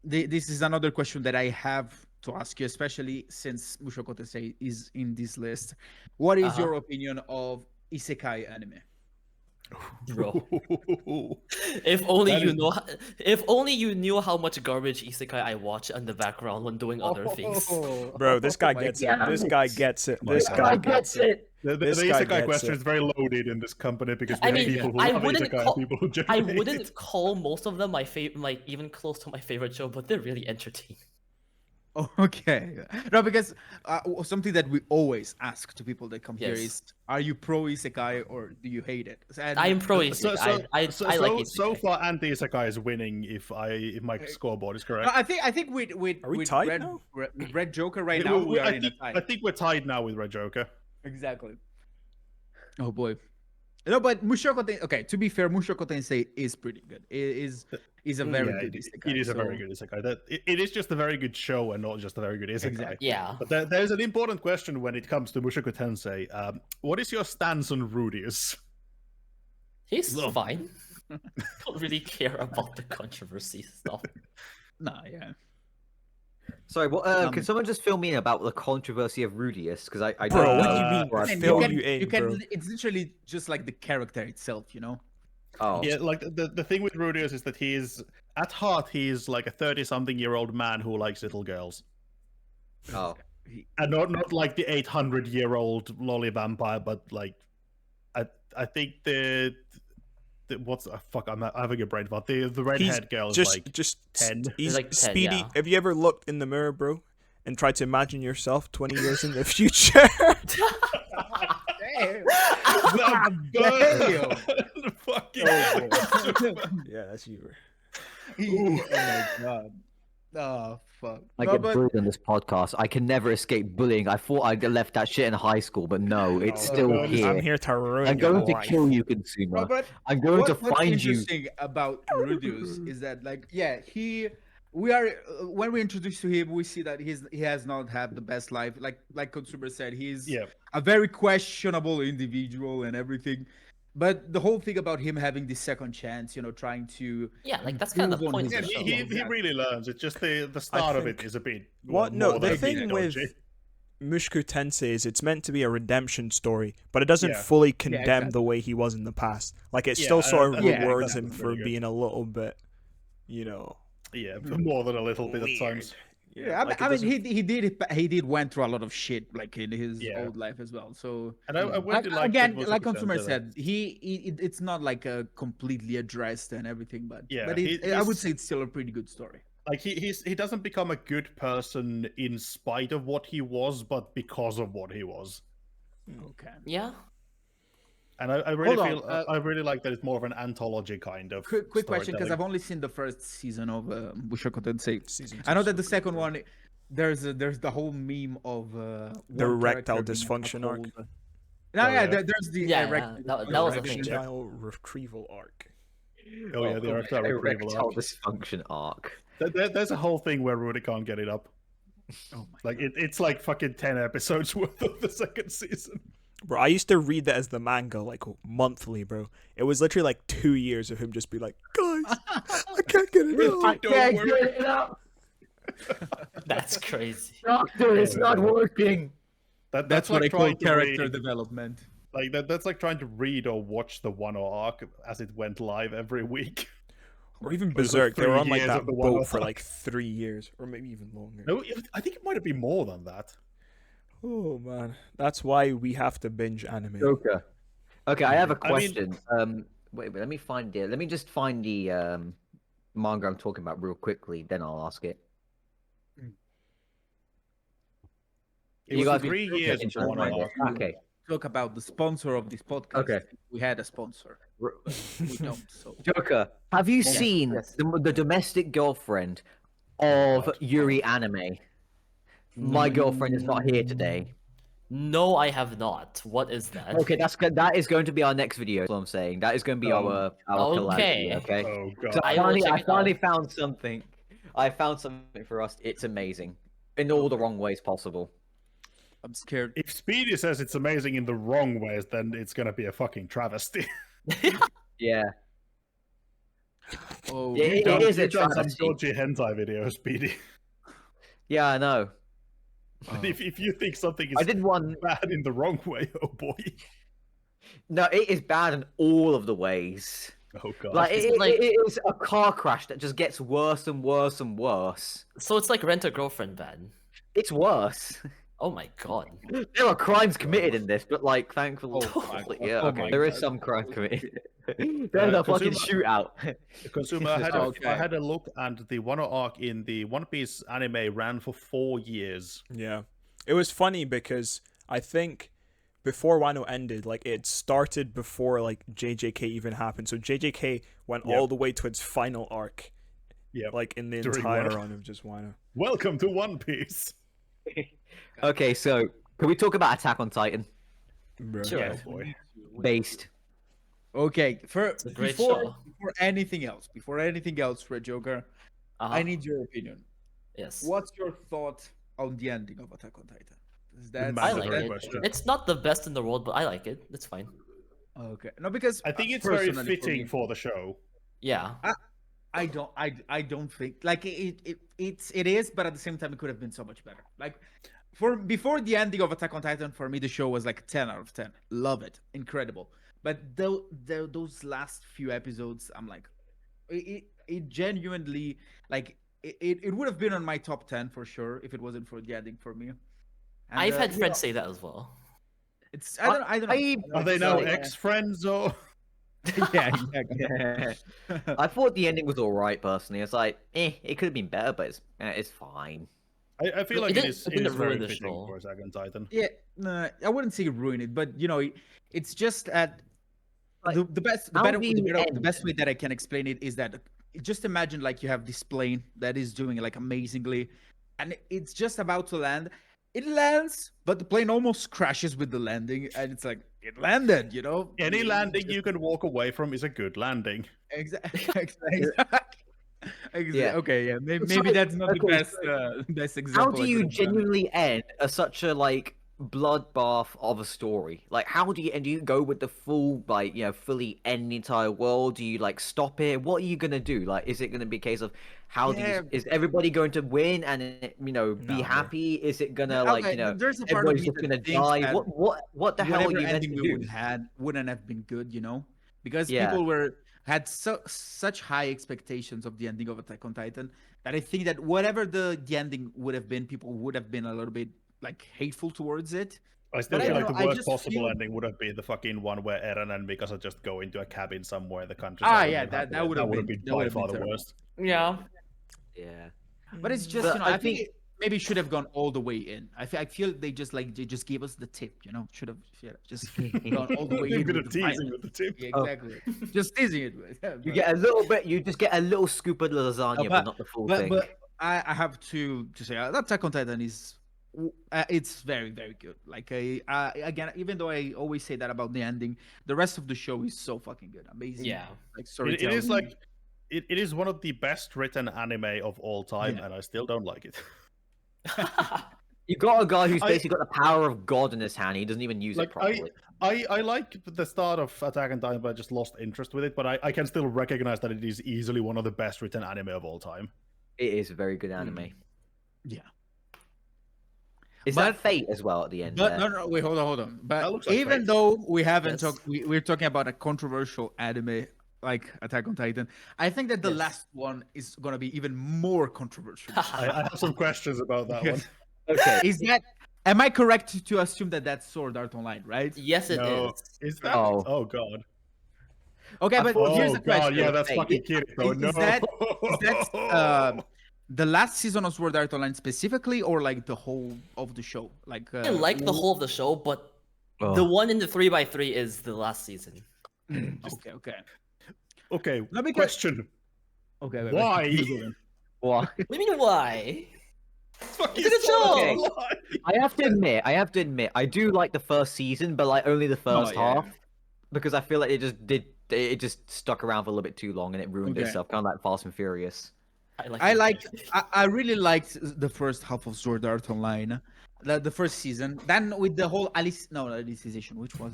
S3: this is another question that I have to ask you, especially since Mushako Tensei is in this list. What is your opinion of isekai anime?
S2: Bro. If only
S5: That
S2: you
S5: is-
S2: know. If only you knew how much garbage isekai I watch in the background when doing other things.
S4: Bro, this guy
S3: my
S4: gets it.
S1: God.
S4: This guy gets it.
S5: My
S4: This
S5: God.
S4: guy gets it.
S5: The
S4: This guy
S5: isekai
S4: gets
S5: question
S4: it.
S5: is very loaded in this company because we
S2: I
S5: have
S2: mean,
S5: people who
S2: I
S5: love
S2: wouldn't
S5: isekai
S2: call-
S5: and people who
S2: I
S5: genuinely hate
S2: wouldn't
S5: it.
S2: call most of them my favorite, like even close to my favorite show, but they're really entertaining.
S3: Okay. No, because something that we always ask to people that come here
S2: Yes.
S3: is, are you pro isekai or do you hate it? And
S2: I am pro
S5: So,
S2: isekai. I like isekai.
S5: so far, anti-isekai is winning if my scoreboard is
S3: No,
S5: correct.
S3: I think with
S4: Are we
S3: with
S4: tied
S3: Red,
S4: now?
S3: Red Joker right
S5: Yeah,
S3: now we are
S5: I
S3: in a
S5: think,
S3: tie.
S5: I think we're tied now with Red Joker.
S3: Exactly. Oh boy. No, but Mushoku Tensei. Okay, to be fair, Mushoku Tensei is pretty good. It is a very
S5: Yeah,
S3: good
S5: it
S3: isekai.
S5: is a very
S3: so-
S5: good isekai. It is just a very good show and not just a very good isekai.
S3: Exactly.
S2: Yeah.
S5: But there's an important question when it comes to Mushoku Tensei. What is your stance on Rudius?
S2: He's
S3: Love.
S2: fine. Don't really care about the controversy stuff.
S3: Nah, yeah.
S1: Sorry, what? Can someone just fill me in about the controversy of Rudius? Because I
S4: Bro,
S1: don't
S4: what
S1: know.
S4: do you mean?
S1: Or I
S3: Man,
S4: Fill
S1: feel-
S4: you in, bro.
S3: It's literally just like the character itself, you know.
S1: Oh,
S5: Yeah, like the thing with Rudius is that he's at heart he's like a 30-something-year-old man who likes little girls,
S1: oh.
S5: and not like the 800-year-old lolly vampire, but like I think the what's fuck I'm having a brain fart. The redhead girl is like
S4: just
S5: 10.
S4: He's
S2: like 10,
S4: Speedy.
S2: yeah.
S4: Have you ever looked in the mirror, bro, and tried to imagine yourself 20 years in the future?
S3: Damn.
S5: The fucking
S4: Yeah, that's you, bro.
S3: Oh my god. Oh fuck.
S1: I
S3: No,
S1: get
S3: but-
S1: bullied on this podcast. I can never escape bullying. I thought I left that shit in high school, but no, it's
S5: Oh,
S1: still
S5: God.
S1: here.
S4: I'm here to ruin
S1: I'm
S4: your
S1: going to
S4: life.
S1: kill you,
S3: No,
S1: consumer.
S3: but
S1: I'm going to
S3: what's
S1: find you.
S3: interesting about Rudius is that like we are when we introduce to him we see that he has not had the best life like consumer said he's
S5: Yeah.
S3: a very questionable individual and everything, but the whole thing about him having this second chance, you know, trying to
S2: Yeah, like that's kind of the
S3: improve on
S2: point of
S3: his-
S2: the
S5: Yeah,
S2: show.
S5: he really learns. It's just the start of it
S4: think-
S5: is a bit.
S4: What?
S5: more
S4: No, the
S5: than
S4: thing with
S5: dodgy.
S4: Mushoku Tensei is it's meant to be a redemption story, but it doesn't
S5: Yeah.
S4: fully condemn
S3: exactly.
S4: the way he was in the past. Like it
S5: Yeah,
S4: still sort of
S5: I think
S4: rewards
S5: that
S4: him
S5: was
S4: for
S5: pretty good.
S4: being a little bit, you know.
S5: Yeah, more than a little bit at times.
S3: Yeah,
S4: like,
S3: I
S4: it
S3: mean,
S4: doesn't-
S3: he did went through a lot of shit like in his
S5: Yeah.
S3: old life as well. So
S5: And I really like
S3: again,
S5: that
S3: like
S5: Mushoku
S3: Consumer
S5: Tensei,
S3: said, it's not like completely addressed and everything, but
S5: Yeah,
S3: I would
S5: he's-
S3: say it's still a pretty good story.
S5: like he doesn't become a good person in spite of what he was, but because of what he was.
S3: Okay.
S2: Yeah.
S5: And I really
S3: Hold
S5: feel
S3: on,
S5: I really like that it's more of an anthology kind of.
S3: Quick question, because
S5: storytelling.
S3: I've only seen the first season of Mushoku Tensei.
S4: Season
S3: I know
S4: two's
S3: that the
S4: so
S3: second
S4: good.
S3: one, there's the whole meme of
S4: The
S3: one
S4: erectile
S3: character being a
S4: dysfunction arc.
S3: cuckold. No,
S5: Oh,
S3: yeah,
S5: yeah.
S3: there's the
S2: Yeah,
S3: erectile
S2: that was a
S3: dysfunction.
S2: thing.
S4: Erectile retrieval arc.
S5: Oh yeah, the erectile retrieval
S1: erectile
S5: arc.
S1: dysfunction arc.
S5: There's a whole thing where Rudy can't get it up.
S3: Oh my
S5: Like it's like fucking 10 episodes worth of the second season.
S4: Bro, I used to read that as the manga like monthly, bro. It was literally like 2 years of him just be like, guys, I can't get it out.
S5: Don't worry.
S1: get it up.
S2: That's crazy.
S1: Doctor, it's not working.
S3: That's what
S5: like
S3: I call
S5: trying to
S3: character
S5: read-
S3: development.
S5: Like that's like trying to read or watch the Wano arc as it went live every week.
S4: Or even
S5: It was like
S4: Berserk, they were
S5: 3
S4: on like
S5: years
S4: that
S5: of the one
S4: boat for
S5: arc.
S4: like 3 years, or maybe even longer.
S5: No, I think it might have been more than that.
S4: Oh man, that's why we have to binge anime.
S1: Joker. Okay, I have a
S5: I mean-
S1: question. Wait, let me find it. Let me just find the manga I'm talking about real quickly. Then I'll ask it.
S5: It
S1: You
S5: was
S1: guys can-
S5: 3 years of the
S1: I'll
S5: Wano
S1: find
S5: arc.
S1: it. Okay.
S3: Talk about the sponsor of this podcast.
S1: Okay.
S3: We had a sponsor. We don't. So
S1: Joker, have you
S2: Yes,
S1: seen
S2: yes.
S1: the domestic girlfriend of
S5: What?
S1: Yuri anime? My girlfriend is not here today.
S2: No, I have not. What is that?
S1: Okay, that is going to be our next video. That's what I'm saying. That is going to be our collab
S2: Okay.
S1: video, okay?
S5: Oh
S1: So
S5: god.
S2: I will check
S1: I
S2: it
S1: finally
S2: out.
S1: found something. I found something for us. It's amazing in all the wrong ways possible.
S3: I'm scared.
S5: If Speedy says it's amazing in the wrong ways, then it's gonna be a fucking travesty.
S1: Yeah,
S3: Oh,
S1: Yeah, it
S5: You've
S1: is a
S5: done some
S1: travesty.
S5: dodgy hentai video, Speedy.
S1: yeah, I know.
S5: And if you think something
S1: I
S5: is
S1: did one.
S5: bad in the wrong way, oh boy.
S1: No, it is bad in all of the ways.
S5: Oh god.
S1: Like
S2: Is
S1: it,
S2: it like-
S1: it is a car crash that just gets worse and worse and worse.
S2: So it's like Rent a Girlfriend then.
S1: It's worse.
S2: Oh my god.
S1: There are crimes committed in this, but like, thankfully,
S3: Oh my God.
S1: yeah,
S3: Oh
S1: okay,
S3: my
S1: there is
S3: God.
S1: some crimes committed. There's a fucking shootout.
S5: Consumer, I had,
S3: Okay.
S5: I had a look, and the Wano arc in the One Piece anime ran for 4 years.
S4: Yeah. It was funny because I think before Wano ended, like it started before like JJK even happened. So JJK went
S5: Yep.
S4: all the way to its final arc,
S5: Yep.
S4: like in the
S5: During
S4: entire
S5: Wano.
S4: run of just Wano.
S5: Welcome to One Piece.
S1: Okay, so can we talk about Attack on Titan?
S4: Bro.
S2: Sure.
S5: Oh boy.
S1: Based.
S3: Okay.
S2: a great
S3: Before
S2: show.
S3: before anything else, Red Joker,
S2: Uh-huh.
S3: I need your opinion.
S2: Yes.
S3: What's your thought on the ending of Attack on Titan? Is that
S2: I
S5: Mandatory
S2: like it.
S5: question.
S2: It's not the best in the world, but I like it. It's fine.
S3: okay? No, because
S5: I think it's very
S3: personally
S5: fitting
S3: me,
S5: for the show.
S2: Yeah.
S3: I don't think like it is, but at the same time it could have been so much better. Like before the ending of Attack on Titan, for me the show was like 10 out of 10. Love it, incredible. But those last few episodes, I'm like, it genuinely like it would have been on my top 10 for sure if it wasn't for the ending for me. And,
S2: I've had
S3: you
S2: friends
S3: know,
S2: say that as well.
S3: it's I don't know.
S5: Are they now
S1: Yeah.
S5: ex-friends or?
S3: Yeah, exactly.
S1: I thought the ending was alright personally. It's like, it could have been better, but it's fine.
S5: I feel
S2: It
S5: like
S2: didn't-
S5: it
S2: it didn't
S5: is very
S2: ruin the
S5: fitting
S2: show.
S5: for Attack on Titan.
S3: Yeah, no, I wouldn't say ruin it, but you know, it's just at
S1: Like,
S3: the best,
S1: how do you
S3: the
S1: end?
S3: best way that I can explain it is that just imagine like you have this plane that is doing like amazingly, and it's just about to land. It lands, but the plane almost crashes with the landing, and it's like it landed, you know.
S5: Any landing you can walk away from is a good landing.
S3: Exactly.
S1: Yeah.
S3: Okay, yeah. Maybe,
S1: So,
S3: that's not the
S1: okay,
S3: best best example.
S1: How do
S3: I
S1: you
S3: could have done.
S1: genuinely end such a like bloodbath of a story. Like, how do you go with the full, like, fully end the entire world? Do you like stop it? What are you gonna do? Like, is it gonna be a case of
S3: Yeah.
S1: is everybody going to win and be
S4: No.
S1: happy? Is it gonna
S3: Okay, there's a part of
S1: everybody's
S3: me
S1: just
S3: that
S1: gonna
S3: thinks
S1: die?
S3: that
S1: What the hell are
S3: whatever
S1: you meant
S3: ending
S1: to
S3: we
S1: do?
S3: would had wouldn't have been good, because
S1: Yeah.
S3: people had such high expectations of the ending of Attack on Titan that I think that whatever the ending would have been, people would have been a little bit like hateful towards it.
S5: I still
S3: But I
S5: feel
S3: don't
S5: like
S3: know,
S5: the
S3: I
S5: worst
S3: just
S5: possible
S3: feel-
S5: ending would have been the fucking one where Eren and Mikasa just go into a cabin somewhere in the countryside.
S3: Ah,
S5: and
S3: yeah,
S5: live
S3: that
S5: happily.
S3: would have
S5: been
S3: been
S5: by far the
S3: terrible.
S5: worst.
S2: Yeah.
S1: Yeah.
S3: But it's just
S1: But
S3: I
S1: I
S3: think
S1: think-
S3: it maybe should have gone all the way in. I feel they just gave us the tip, should have just gone all the way
S5: A
S3: in
S5: bit
S3: with
S5: of
S3: the
S5: teasing
S3: final.
S5: with the tip.
S3: Yeah,
S1: Oh.
S3: exactly. Just teasing it with. Yeah,
S1: You
S3: but-
S1: get a little bit. You just get a little scoop of lasagna, but not the full thing.
S3: But I have to say Attack on Titan is it's very very good. Like again, even though I always say that about the ending, the rest of the show is so fucking good, amazing.
S2: Yeah.
S3: Like
S5: It is
S3: storytelling.
S5: like it is one of the best written anime of all time,
S3: Yeah.
S5: and I still don't like it.
S1: You got a guy who's
S5: I-
S1: basically got the power of God in his hand. He doesn't even use it
S5: Like
S1: properly.
S5: I like the start of Attack on Titan, but I just lost interest with it. But I can still recognize that it is easily one of the best written anime of all time.
S1: It is a very good anime.
S3: Yeah.
S1: Is
S3: But-
S1: that Fate as well at the end?
S3: But
S1: there?
S3: no, wait, hold on.
S5: That
S3: But
S5: looks like
S3: even
S5: Fate.
S3: though we haven't
S2: Yes.
S3: talked, we're talking about a controversial anime like Attack on Titan. I think that the
S2: Yes.
S3: last one is gonna be even more controversial.
S5: I have some questions about that one.
S1: Okay.
S3: Is that? Am I correct to assume that that's Sword Art Online, right?
S2: Yes, it is.
S5: No, is that?
S1: Oh.
S5: Oh god.
S3: Okay, but
S5: Oh
S3: here's the
S5: god,
S3: question:
S5: yeah, that's
S1: Hey,
S5: fucking Kirito.
S3: is
S5: No.
S3: that the last season of Sword Art Online specifically, or like the whole of the show? Like,
S2: I like the whole of the show, but
S1: Oh.
S2: the one in the 3x3 is the last season.
S3: Okay.
S5: Okay.
S3: No, because-
S5: Question.
S3: Okay. Wait,
S5: Why?
S1: What?
S2: What do you mean why?
S5: Fucking
S2: It's a good show.
S1: Okay. I have to admit, I do like the first season, but like only the first
S3: yeah.
S1: half, because I feel like it just stuck around for a little bit too long and it ruined
S3: Okay.
S1: itself, kind of like Fast and Furious.
S3: I really liked the first half of Sword Art Online, the first season. Then with the whole Alicization, which was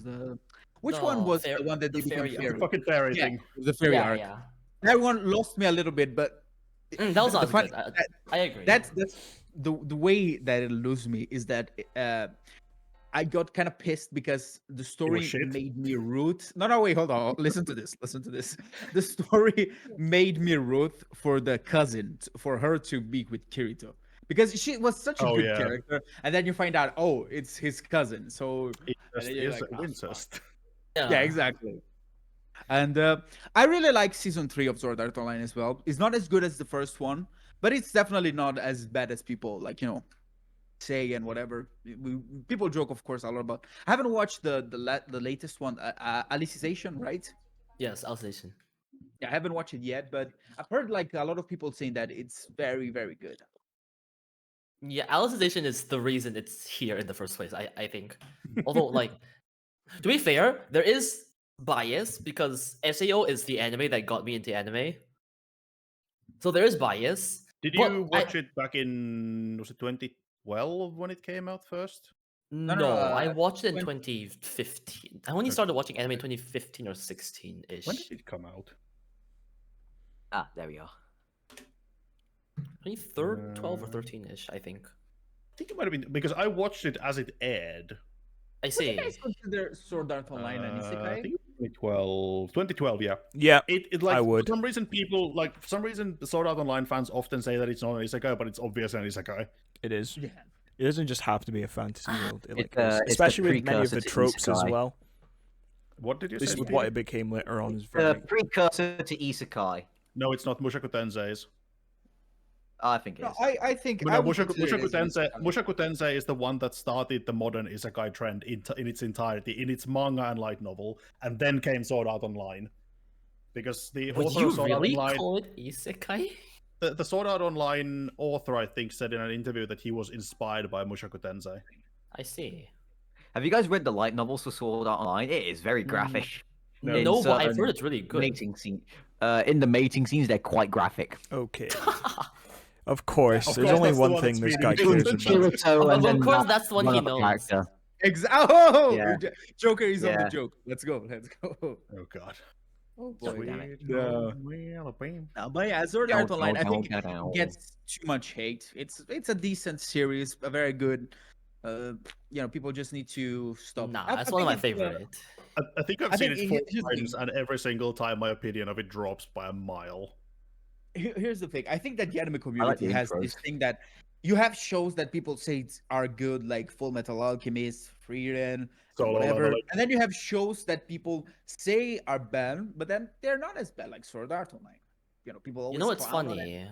S3: which one
S2: No,
S3: was
S2: fair-
S3: the one that they
S2: the
S3: became
S2: fairy
S3: fairy?
S2: arc.
S5: Fucking fairy
S3: Yeah,
S5: thing.
S3: the fairy
S2: Yeah,
S3: arc.
S2: yeah.
S3: That one lost me a little bit, but
S2: That was
S3: the
S2: not
S3: funny-
S2: good. I agree.
S3: that's the way that it lose me is that I got kind of pissed because the story
S5: shit?
S3: made me root. No, wait, hold on. Listen to this. The story made me root for the cousin, for her to be with Kirito. Because she was such a
S5: Oh,
S3: good
S5: yeah.
S3: character, and then you find out, oh, it's his cousin. So
S5: Incest
S3: then you're
S5: is
S3: like, "Ah,
S5: incest.
S3: yeah, exactly. And I really like season 3 of Sword Art Online as well. It's not as good as the first one, but it's definitely not as bad as people say and whatever. People joke, of course, a lot about. I haven't watched the latest one, Alicization, right?
S2: Yes, Alsation.
S3: Yeah, I haven't watched it yet, but I've heard like a lot of people saying that it's very, very good.
S2: Yeah, Alicization is the reason it's here in the first place, I think. Although, like, to be fair, there is bias because SAO is the anime that got me into anime. So there is bias.
S5: Did
S2: But
S5: you watch it back in, was it 2012 when it came out first?
S2: No,
S3: no,
S2: I watched it in
S3: 20
S2: 2015. I only started watching anime in 2015 or 16-ish.
S5: When did it come out?
S1: Ah, there we are.
S2: 23rd, 12 or 13-ish, I think.
S5: I think it might have been because I watched it as it aired.
S2: I
S3: What do
S2: see.
S3: you guys consider Sword Art Online an
S5: I
S3: isekai?
S5: think 2012. 2012, yeah.
S4: Yeah,
S5: It like
S4: I would.
S5: for some reason for some reason the Sword Art Online fans often say that it's not an isekai, but it's obviously an isekai.
S4: it is.
S3: Yeah.
S4: It doesn't just have to be a fantasy world. It, like,
S1: It's, it's the
S4: especially with many of
S1: precursor
S4: the
S1: to
S4: tropes as
S1: isekai.
S4: well.
S5: What did you
S4: This
S5: say?
S4: is what
S5: Peter?
S4: it became later on. Is
S1: The
S4: very
S1: precursor to Isekai.
S5: No, it's not Mushoku Tensei's.
S1: I think it
S3: No,
S1: is.
S3: I think
S5: But
S3: I
S5: no,
S3: would
S5: Mushoku,
S3: consider it
S5: Mushoku,
S3: as an
S5: Tensei,
S3: isekai.
S5: Mushoku Tensei is the one that started the modern isekai trend in its entirety, in its manga and light novel, and then came Sword Art Online. Because the
S2: Would
S5: author
S2: you
S5: of Sword
S2: really
S5: Art Online,
S2: call it isekai?
S5: the Sword Art Online author, I think, said in an interview that he was inspired by Mushoku Tensei.
S2: I see.
S1: Have you guys read the light novels for Sword Art Online? It is very graphic.
S5: No.
S1: In
S2: No, but I've
S1: certain
S2: heard it's really good.
S1: Mating scene. In the mating scenes, they're quite graphic.
S4: okay. Of course,
S5: Of
S4: there's
S5: course,
S4: only
S5: that's the
S4: one
S5: one
S4: thing
S5: that's
S4: this
S5: feeding
S4: guy
S5: me
S4: cares
S5: children.
S4: about.
S1: Kirito, and
S2: Of
S1: then
S2: course, that's the one he
S1: other
S2: knows.
S1: character.
S3: Oh,
S1: Yeah.
S3: Joker is on the
S1: Yeah.
S3: joke. Let's go. Let's go.
S5: Oh god.
S3: Oh
S1: boy.
S3: boy.
S1: Damn it.
S3: No. No, but yeah, Sword
S1: Down,
S3: Art Online, I
S1: down,
S3: think
S1: down, down.
S3: it gets too much hate. It's a decent series, a very good. People just need to stop.
S2: Nah,
S3: I
S2: that's one of my
S3: think it's,
S2: favorite.
S5: I think I've
S3: I
S5: seen
S3: think
S5: it 4
S3: here's the
S5: times,
S3: thing.
S5: and every single time my opinion of it drops by a mile.
S3: Here's the thing. I think that the anime
S1: I like
S3: community
S1: the
S3: has this
S1: intros.
S3: thing that you have shows that people say are good, like Full Metal Alchemist, Frieren,
S5: Solo
S3: whatever.
S5: Leveling.
S3: And then you have shows that people say are bad, but then they're not as bad, like Sword Art Online. People always
S2: You know what's
S3: clown on it.
S2: funny?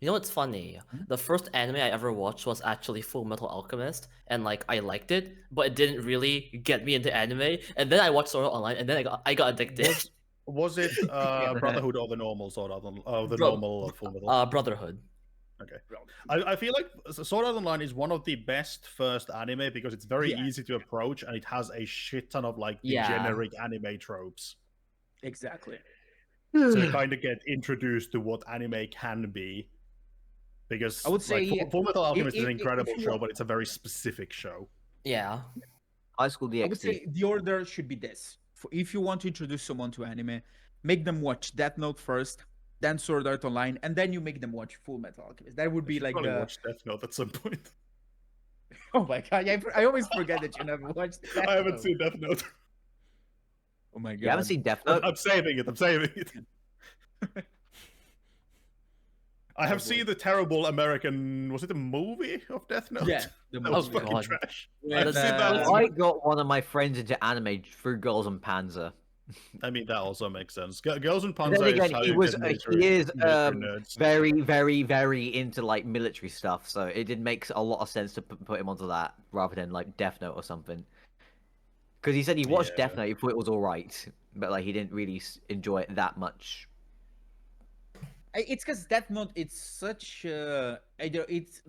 S2: You know what's funny? The first anime I ever watched was actually Full Metal Alchemist, and like I liked it, but it didn't really get me into anime. And then I watched Sword Art Online, and then I got addicted.
S5: Was it Brotherhood or the normal Sword Art the
S2: Bro-
S5: normal Full Metal?
S2: Brotherhood.
S5: Okay. I feel like Sword Art Online is one of the best first anime because it's very
S3: Yeah.
S5: easy to approach and it has a shit ton of like the
S2: Yeah.
S5: generic anime tropes.
S3: Exactly.
S5: So you kind of get introduced to what anime can be. Because
S3: I would say
S5: Full Metal Alchemist is an
S3: if
S5: incredible
S3: you
S5: show,
S3: want-
S5: but it's a very specific show.
S2: Yeah.
S1: High School
S3: I would
S1: DxD.
S3: say the order should be this. If you want to introduce someone to anime, make them watch Death Note first, then Sword Art Online, and then you make them watch Full Metal Alchemist. That would
S5: I
S3: be
S5: should
S3: like
S5: probably
S3: the.
S5: watch Death Note at some point.
S3: Oh my god! Yeah, I always forget that you never watched. Death
S5: I haven't
S3: Note.
S5: seen Death Note.
S3: Oh my god!
S1: You haven't seen Death Note?
S5: I'm saving it. I'm saving it. I have
S3: boy.
S5: seen the terrible American. Was it a movie of Death Note?
S3: Yeah, the
S5: That was
S2: Oh,
S5: fucking
S2: God.
S5: trash.
S3: When,
S5: I've seen that.
S1: I got one of my friends into anime through Girls and Panzer.
S5: I mean, that also makes sense. Girls and
S1: But then
S5: Panzer is
S1: again,
S5: how
S1: he
S5: you
S1: was
S5: get
S1: he is
S5: military nerds.
S1: very, very, very into like military stuff. So it did make a lot of sense to put him onto that rather than like Death Note or something. Because he said he watched Death
S5: Yeah.
S1: Note, he thought it was all right, but like he didn't really enjoy it that much.
S3: It's because Death Note. It's such. It's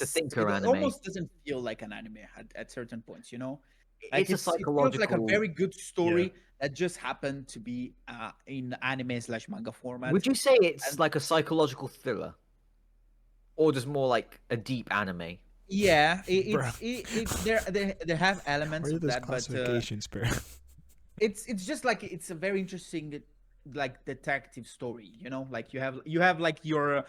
S1: a thinker
S3: it
S1: anime.
S3: almost doesn't feel like an anime at certain points. Like
S1: It's a
S3: it feels like a
S1: psychological.
S3: very good story that just happened to be in anime/manga format.
S1: Would you say it's
S3: and-
S1: like a psychological thriller, or just more like a deep anime?
S3: Yeah,
S4: Bruh.
S3: they have elements
S4: Where are
S3: of
S4: those
S3: that, but
S4: classifications, bro?
S3: it's just like it's a very interesting like detective story. Like you have like your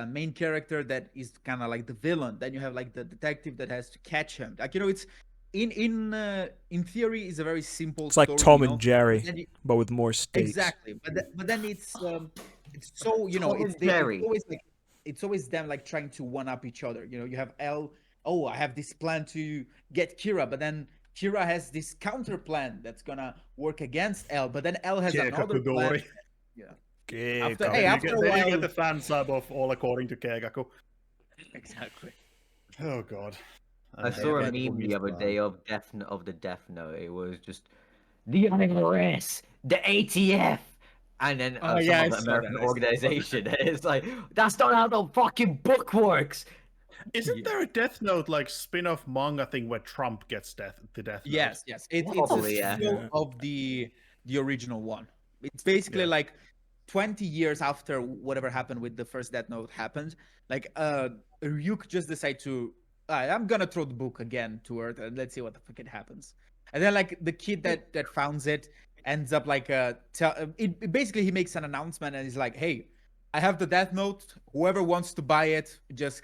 S3: main character that is kind of like the villain. Then you have like the detective that has to catch him. Like it's in theory is a very simple.
S4: It's like
S3: story,
S4: Tom
S3: you know?
S4: and Jerry,
S3: But then
S4: but with more stakes.
S3: exactly, but then it's so
S1: Tom and Jerry.
S3: it's always them like trying to one up each other. You have L. Oh, I have this plan to get Kira, but then Kira has this counter plan that's gonna work against L. But then L has another plan.
S5: Kekakudori.
S3: Yeah,
S4: Okay,
S3: After-
S4: come
S3: hey,
S4: on.
S3: after a
S5: Then you
S3: while-
S5: get the fan sub of all according to Kegaku.
S3: exactly.
S5: Oh god.
S1: I saw a meme the other day of the Death Note. It was just the IRS, the ATF, and then
S3: Oh,
S1: some
S3: yeah, I
S1: other
S3: saw
S1: American
S3: that, I saw that.
S1: organization. It's like that's not how the fucking book works.
S5: Isn't there a Death Note like spin-off manga thing where Trump gets the Death Note?
S3: Yes. It's
S1: Probably,
S3: a
S1: yeah.
S3: sequel of the original one. It's basically
S5: Yeah.
S3: like 20 years after whatever happened with the first Death Note happened. Like Ryuk just decide to I'm gonna throw the book again to Earth and let's see what the fuck it happens. And then like the kid that founds it ends up like basically he makes an announcement and he's like, hey, I have the Death Note. Whoever wants to buy it, just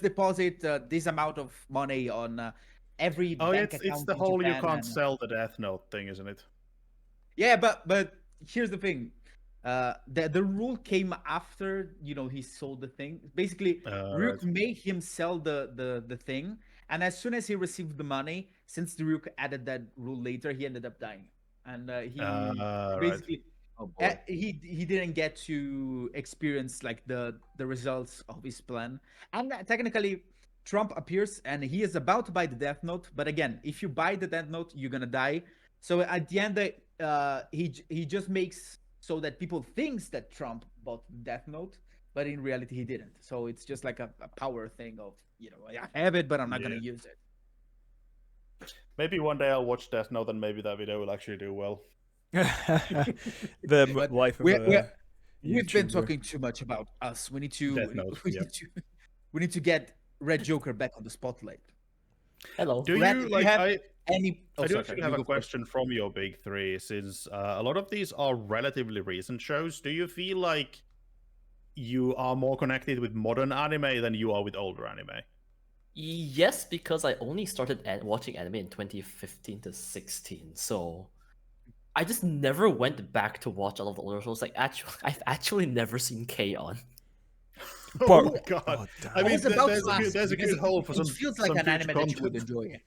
S3: deposit this amount of money on every
S5: Oh,
S3: bank
S5: it's
S3: account
S5: the
S3: in
S5: whole you
S3: Japan
S5: can't
S3: and-
S5: sell the Death Note thing, isn't it?
S3: Yeah, but here's the thing. The rule came after he sold the thing. Basically, Ryuk
S5: Right.
S3: made him sell the thing, and as soon as he received the money, since the Ryuk added that rule later, he ended up dying, and he
S5: Right.
S3: basically
S1: Oh boy.
S3: he didn't get to experience like the results of his plan. And technically, Trump appears and he is about to buy the Death Note. But again, if you buy the Death Note, you're gonna die. So at the end, he just makes so that people thinks that Trump bought the Death Note, but in reality he didn't. So it's just like a power thing of I have it, but I'm not gonna use it.
S5: Maybe one day I'll watch Death Note and maybe that video will actually do well.
S4: The
S3: But
S4: life of
S3: we're- We've been
S4: YouTuber.
S3: talking too much about us. We need to.
S5: Death Note,
S3: We
S5: yeah.
S3: need to. We need to get Red Joker back on the spotlight.
S2: Hello.
S5: Do
S3: Red,
S5: you
S3: do
S5: like?
S3: have
S5: I
S3: any? Oh,
S5: I do
S3: sorry,
S5: actually
S3: sorry,
S5: have
S3: you
S5: a
S3: go first.
S5: question from your big three, since a lot of these are relatively recent shows. Do you feel like you are more connected with modern anime than you are with older anime?
S2: Yes, because I only started watching anime in 2015 to 16, so I just never went back to watch all of the older shows. Like, actually, I've actually never seen K-On!
S5: Oh
S4: But-
S5: my god!
S4: Oh,
S5: I
S3: I
S5: mean,
S3: was about
S5: there's
S3: to
S5: a good
S3: ask
S5: there's a
S3: because
S5: good hole for
S3: it
S5: some
S3: feels like
S5: some
S3: an
S5: future
S3: anime that you would
S5: content.
S3: enjoy.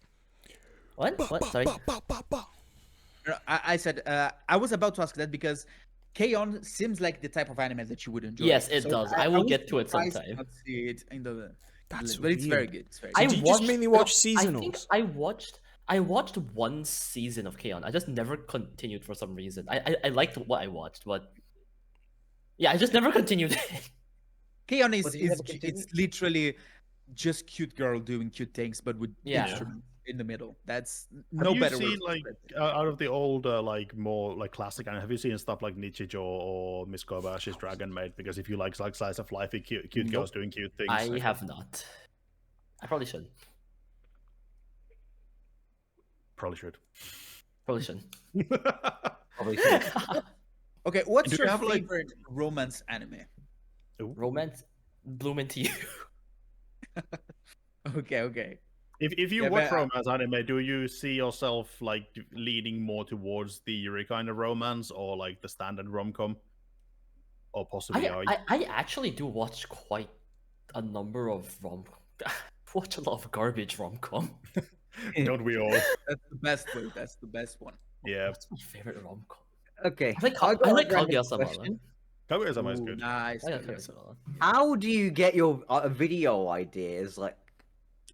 S2: What? Sorry.
S3: No, I said I was about to ask that because K-On! Seems like the type of anime that you would enjoy.
S2: Yes, it does. I will
S3: was
S2: get to it
S3: surprised
S2: sometime.
S3: not see it in the
S4: That's
S3: list, but it's very
S4: weird.
S3: good. It's very
S4: So
S2: I
S3: good.
S4: do you just
S2: watched-
S4: mainly
S2: no,
S4: watch
S2: I think
S4: seasonals?
S2: I watched one season of K-On! I just never continued for some reason. I liked what I watched, but yeah, I just never continued.
S3: K-On!
S1: But
S3: is
S1: you never
S3: it's
S1: continued?
S3: literally just cute girl doing cute things, but with
S2: Yeah.
S3: instruments in the middle. That's
S5: Have
S3: no
S5: you
S3: better way
S5: seen
S3: to
S5: like
S3: describe it.
S5: out of the older like more like classic anime? Have you seen stuff like Nichijou or Miss Kobayashi's Dragon Maid? Because if you like slice of life, cute girls doing cute things,
S2: I have not. I probably should.
S5: probably should.
S2: Probably shouldn't.
S1: Probably should.
S3: Okay, what's
S5: Do you
S3: your
S5: have, like-
S3: favorite romance anime?
S5: Ooh.
S2: Romance bloom into you.
S3: Okay.
S5: If you
S3: Yeah,
S5: watch
S3: but,
S5: romance anime, do you see yourself like leaning more towards the Yuri kind of romance or like the standard rom-com? Or possibly
S2: I actually do watch quite a number of watch a lot of garbage rom-com.
S5: don't we all?
S3: That's the best way. That's the best one.
S5: Yeah.
S2: What's my favorite rom-com?
S1: Okay.
S2: I like
S1: I got a random
S2: Kaguya-sama.
S1: question.
S5: Kaguya-sama is
S3: Ooh,
S5: good.
S3: nice.
S2: I like
S3: Kaguya.
S2: Kaguya-sama.
S1: How do you get your video ideas? Like,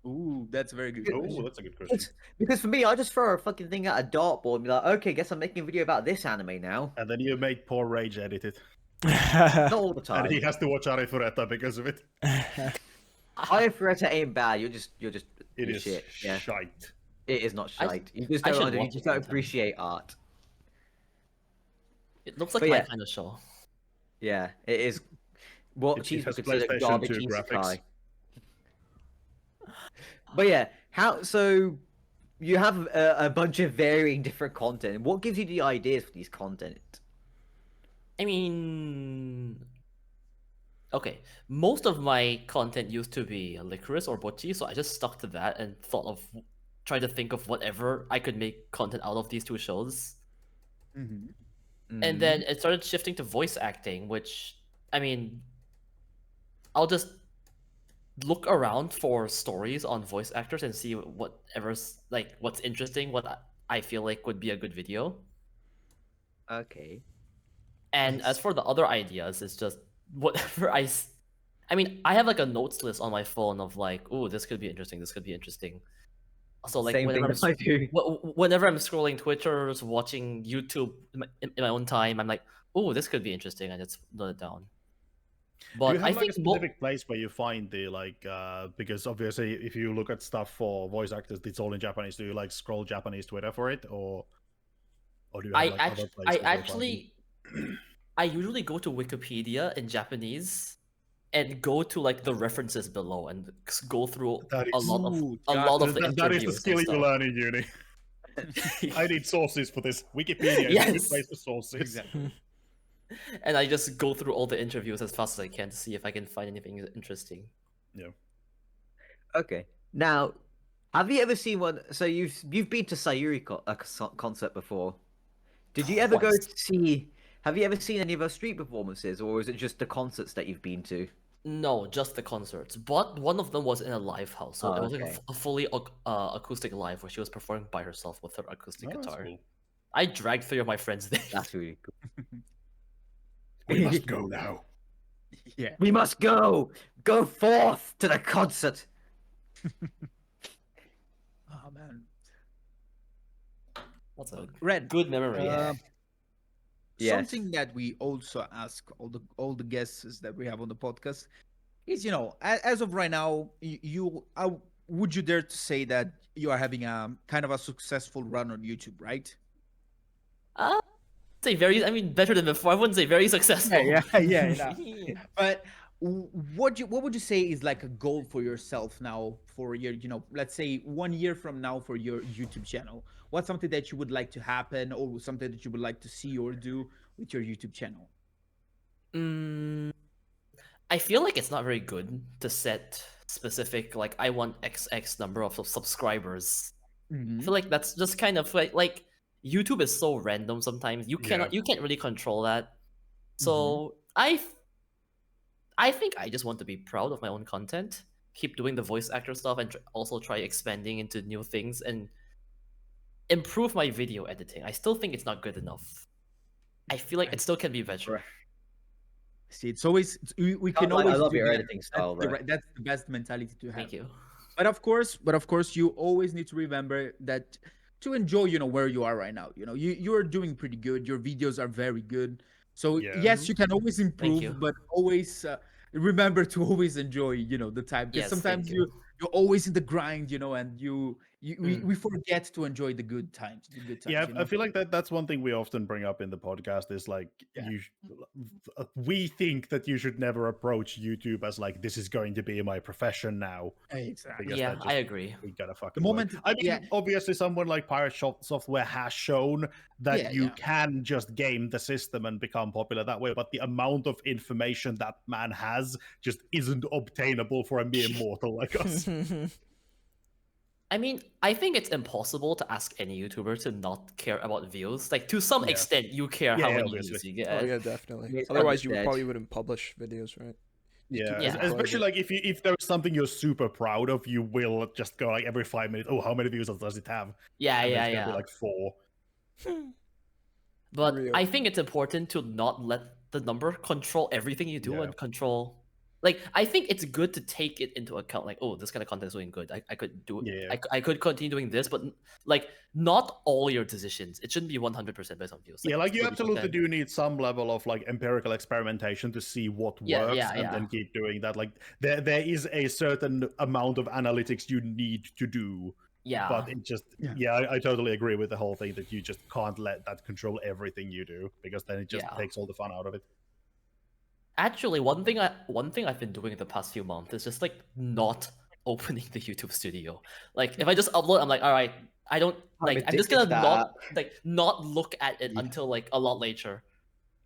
S3: Ooh, that's a very good.
S5: Oh,
S3: question.
S5: that's a good question.
S1: because for me, I just throw a fucking thing at a dartboard and be like, okay, guess I'm making a video about this anime now.
S5: And then you made poor Rage edit it.
S1: Not all the
S5: And
S1: time.
S5: he has to watch Arifureta because of it.
S1: Arifureta ain't bad. You're just
S5: It
S1: you're
S5: is
S1: shit. Yeah,
S5: shite.
S1: it is not
S2: I-
S1: shite. You just
S2: I
S1: don't,
S2: should
S1: you
S2: watch
S1: just
S2: it
S1: don't
S2: sometime.
S1: appreciate art.
S2: It looks like
S1: But
S2: my
S1: yeah.
S2: kind of show.
S1: Yeah, it is. What
S5: It
S1: cheese
S5: has
S1: would consider
S5: PlayStation
S1: garbage
S5: 2 graphics.
S1: isekai. But yeah, how so? You have a bunch of varying different content. What gives you the ideas for these content?
S2: I mean, okay, most of my content used to be licorice or bocce, so I just stuck to that and tried to think of whatever I could make content out of these two shows.
S3: Mhm.
S2: And then it started shifting to voice acting, which, I mean, I'll just look around for stories on voice actors and see whatever's like what's interesting, what I feel like would be a good video.
S1: Okay.
S2: And
S3: Nice.
S2: as for the other ideas, it's just whatever I mean, I have like a notes list on my phone of like, oh, this could be interesting, this could be interesting. So like
S1: Same thing
S2: whenever
S1: as I do.
S2: whenever I'm scrolling Twitter, watching YouTube in my own time, I'm like, oh, this could be interesting, and just note it down. But
S5: Do you have
S2: I
S5: like
S2: think
S5: a specific place where you find the like because obviously if you look at stuff for voice actors, it's all in Japanese. Do you like scroll Japanese Twitter for it, or do you have like other places?
S2: I
S5: where you find
S2: actually I usually go to Wikipedia in Japanese and go to like the references below and go through
S5: That
S2: a
S5: is-
S2: lot of
S3: Ooh,
S2: a
S3: gotcha.
S2: lot of the
S5: that is the
S2: interviews
S5: skill
S2: and
S5: you
S2: stuff.
S5: learn in uni. I need sources for this. Wikipedia is a good
S2: Yes.
S5: place for sources.
S3: Exactly.
S2: And I just go through all the interviews as fast as I can to see if I can find anything interesting.
S1: Okay. Now, have you ever seen one? So you've been to Sayuri concert before. Did you ever go
S2: Twice.
S1: to see? Have you ever seen any of her street performances, or is it just the concerts that you've been to?
S2: No, just the concerts. But one of them was in a live house, so
S1: Oh,
S2: it was like
S1: okay.
S2: a fully acoustic live where she was performing by herself with her acoustic
S5: Oh, that's
S2: guitar.
S5: cool.
S2: I dragged 3 of my friends there.
S1: That's really cool.
S5: We must go now.
S3: Yeah.
S1: We must go. Go forth to the concert.
S3: Oh man.
S2: That's a
S3: Red.
S2: good memory.
S1: Yes.
S3: Something that we also ask all the guests that we have on the podcast is, as of right now, would you dare to say that you are having a kind of a successful run on YouTube, right?
S2: say very. I mean, better than before. I wouldn't say very successful.
S3: But what would you say is like a goal for yourself now for your, let's say 1 year from now for your YouTube channel? What's something that you would like to happen, or something that you would like to see or do with your YouTube channel?
S2: I feel like it's not very good to set specific, like, I want XX number of subscribers. I feel like that's just kind of like YouTube is so random sometimes. You can't really control that. So I think I just want to be proud of my own content, keep doing the voice actor stuff, and also try expanding into new things and improve my video editing. I still think it's not good enough. I feel like it still can be better.
S3: See, it's always we can
S1: I
S3: always
S1: love
S3: do
S1: your
S3: that.
S1: editing style,
S3: That's the,
S1: bro.
S3: that's the best mentality to have.
S2: Thank you.
S3: But of course, you always need to remember that to enjoy, where you are right now. You're doing pretty good. Your videos are very good. So yes, you can always improve,
S2: you.
S3: but always remember to always enjoy, the time. Because
S2: Yes, thank
S3: sometimes
S2: you.
S3: you're always in the grind, and we forget to enjoy the good times.
S5: Yeah, I feel like that's one thing we often bring up in the podcast is like we think that you should never approach YouTube as like, this is going to be my profession now.
S3: Exactly.
S5: Because
S2: Yeah,
S5: that just-
S2: I agree.
S5: we gotta fucking
S3: The moment-
S5: work. I mean, obviously someone like Pirate Shop Software has shown that you
S3: Yeah.
S5: can just game the system and become popular that way, but the amount of information that man has just isn't obtainable for a mere mortal like us.
S2: I mean, I think it's impossible to ask any YouTuber to not care about views. Like, to some extent, you care
S5: Yeah,
S2: how many
S5: obviously.
S2: views you get.
S4: Oh yeah, definitely.
S1: It's
S4: Otherwise, you
S1: dead.
S4: probably wouldn't publish videos, right?
S5: Yeah,
S2: Yeah.
S5: especially like if there's something you're super proud of, you will just go like every 5 minutes. Oh, how many views does it have?
S2: Yeah,
S5: And
S2: yeah,
S5: it's gonna be
S2: yeah.
S5: like 4.
S2: But
S4: Real.
S2: I think it's important to not let the number control everything you do
S5: Yeah.
S2: and control. Like, I think it's good to take it into account. Like, oh, this kind of content is doing good. I could do.
S5: Yeah.
S2: I could continue doing this, but like, not all your decisions. It shouldn't be 100% based on views.
S5: Yeah, like you
S2: 30%.
S5: absolutely do need some level of like empirical experimentation to see what
S2: Yeah,
S5: works
S2: yeah,
S5: and
S2: yeah.
S5: then keep doing that. Like there is a certain amount of analytics you need to do.
S2: Yeah.
S5: But it just I totally agree with the whole thing that you just can't let that control everything you do, because then it just
S2: Yeah.
S5: takes all the fun out of it.
S2: Actually, one thing I've been doing the past few months is just like not opening the YouTube studio. Like, if I just upload, I'm like, all right, I don't like. I'm just
S1: addicted
S2: gonna
S1: to
S2: not look at it until like a lot later.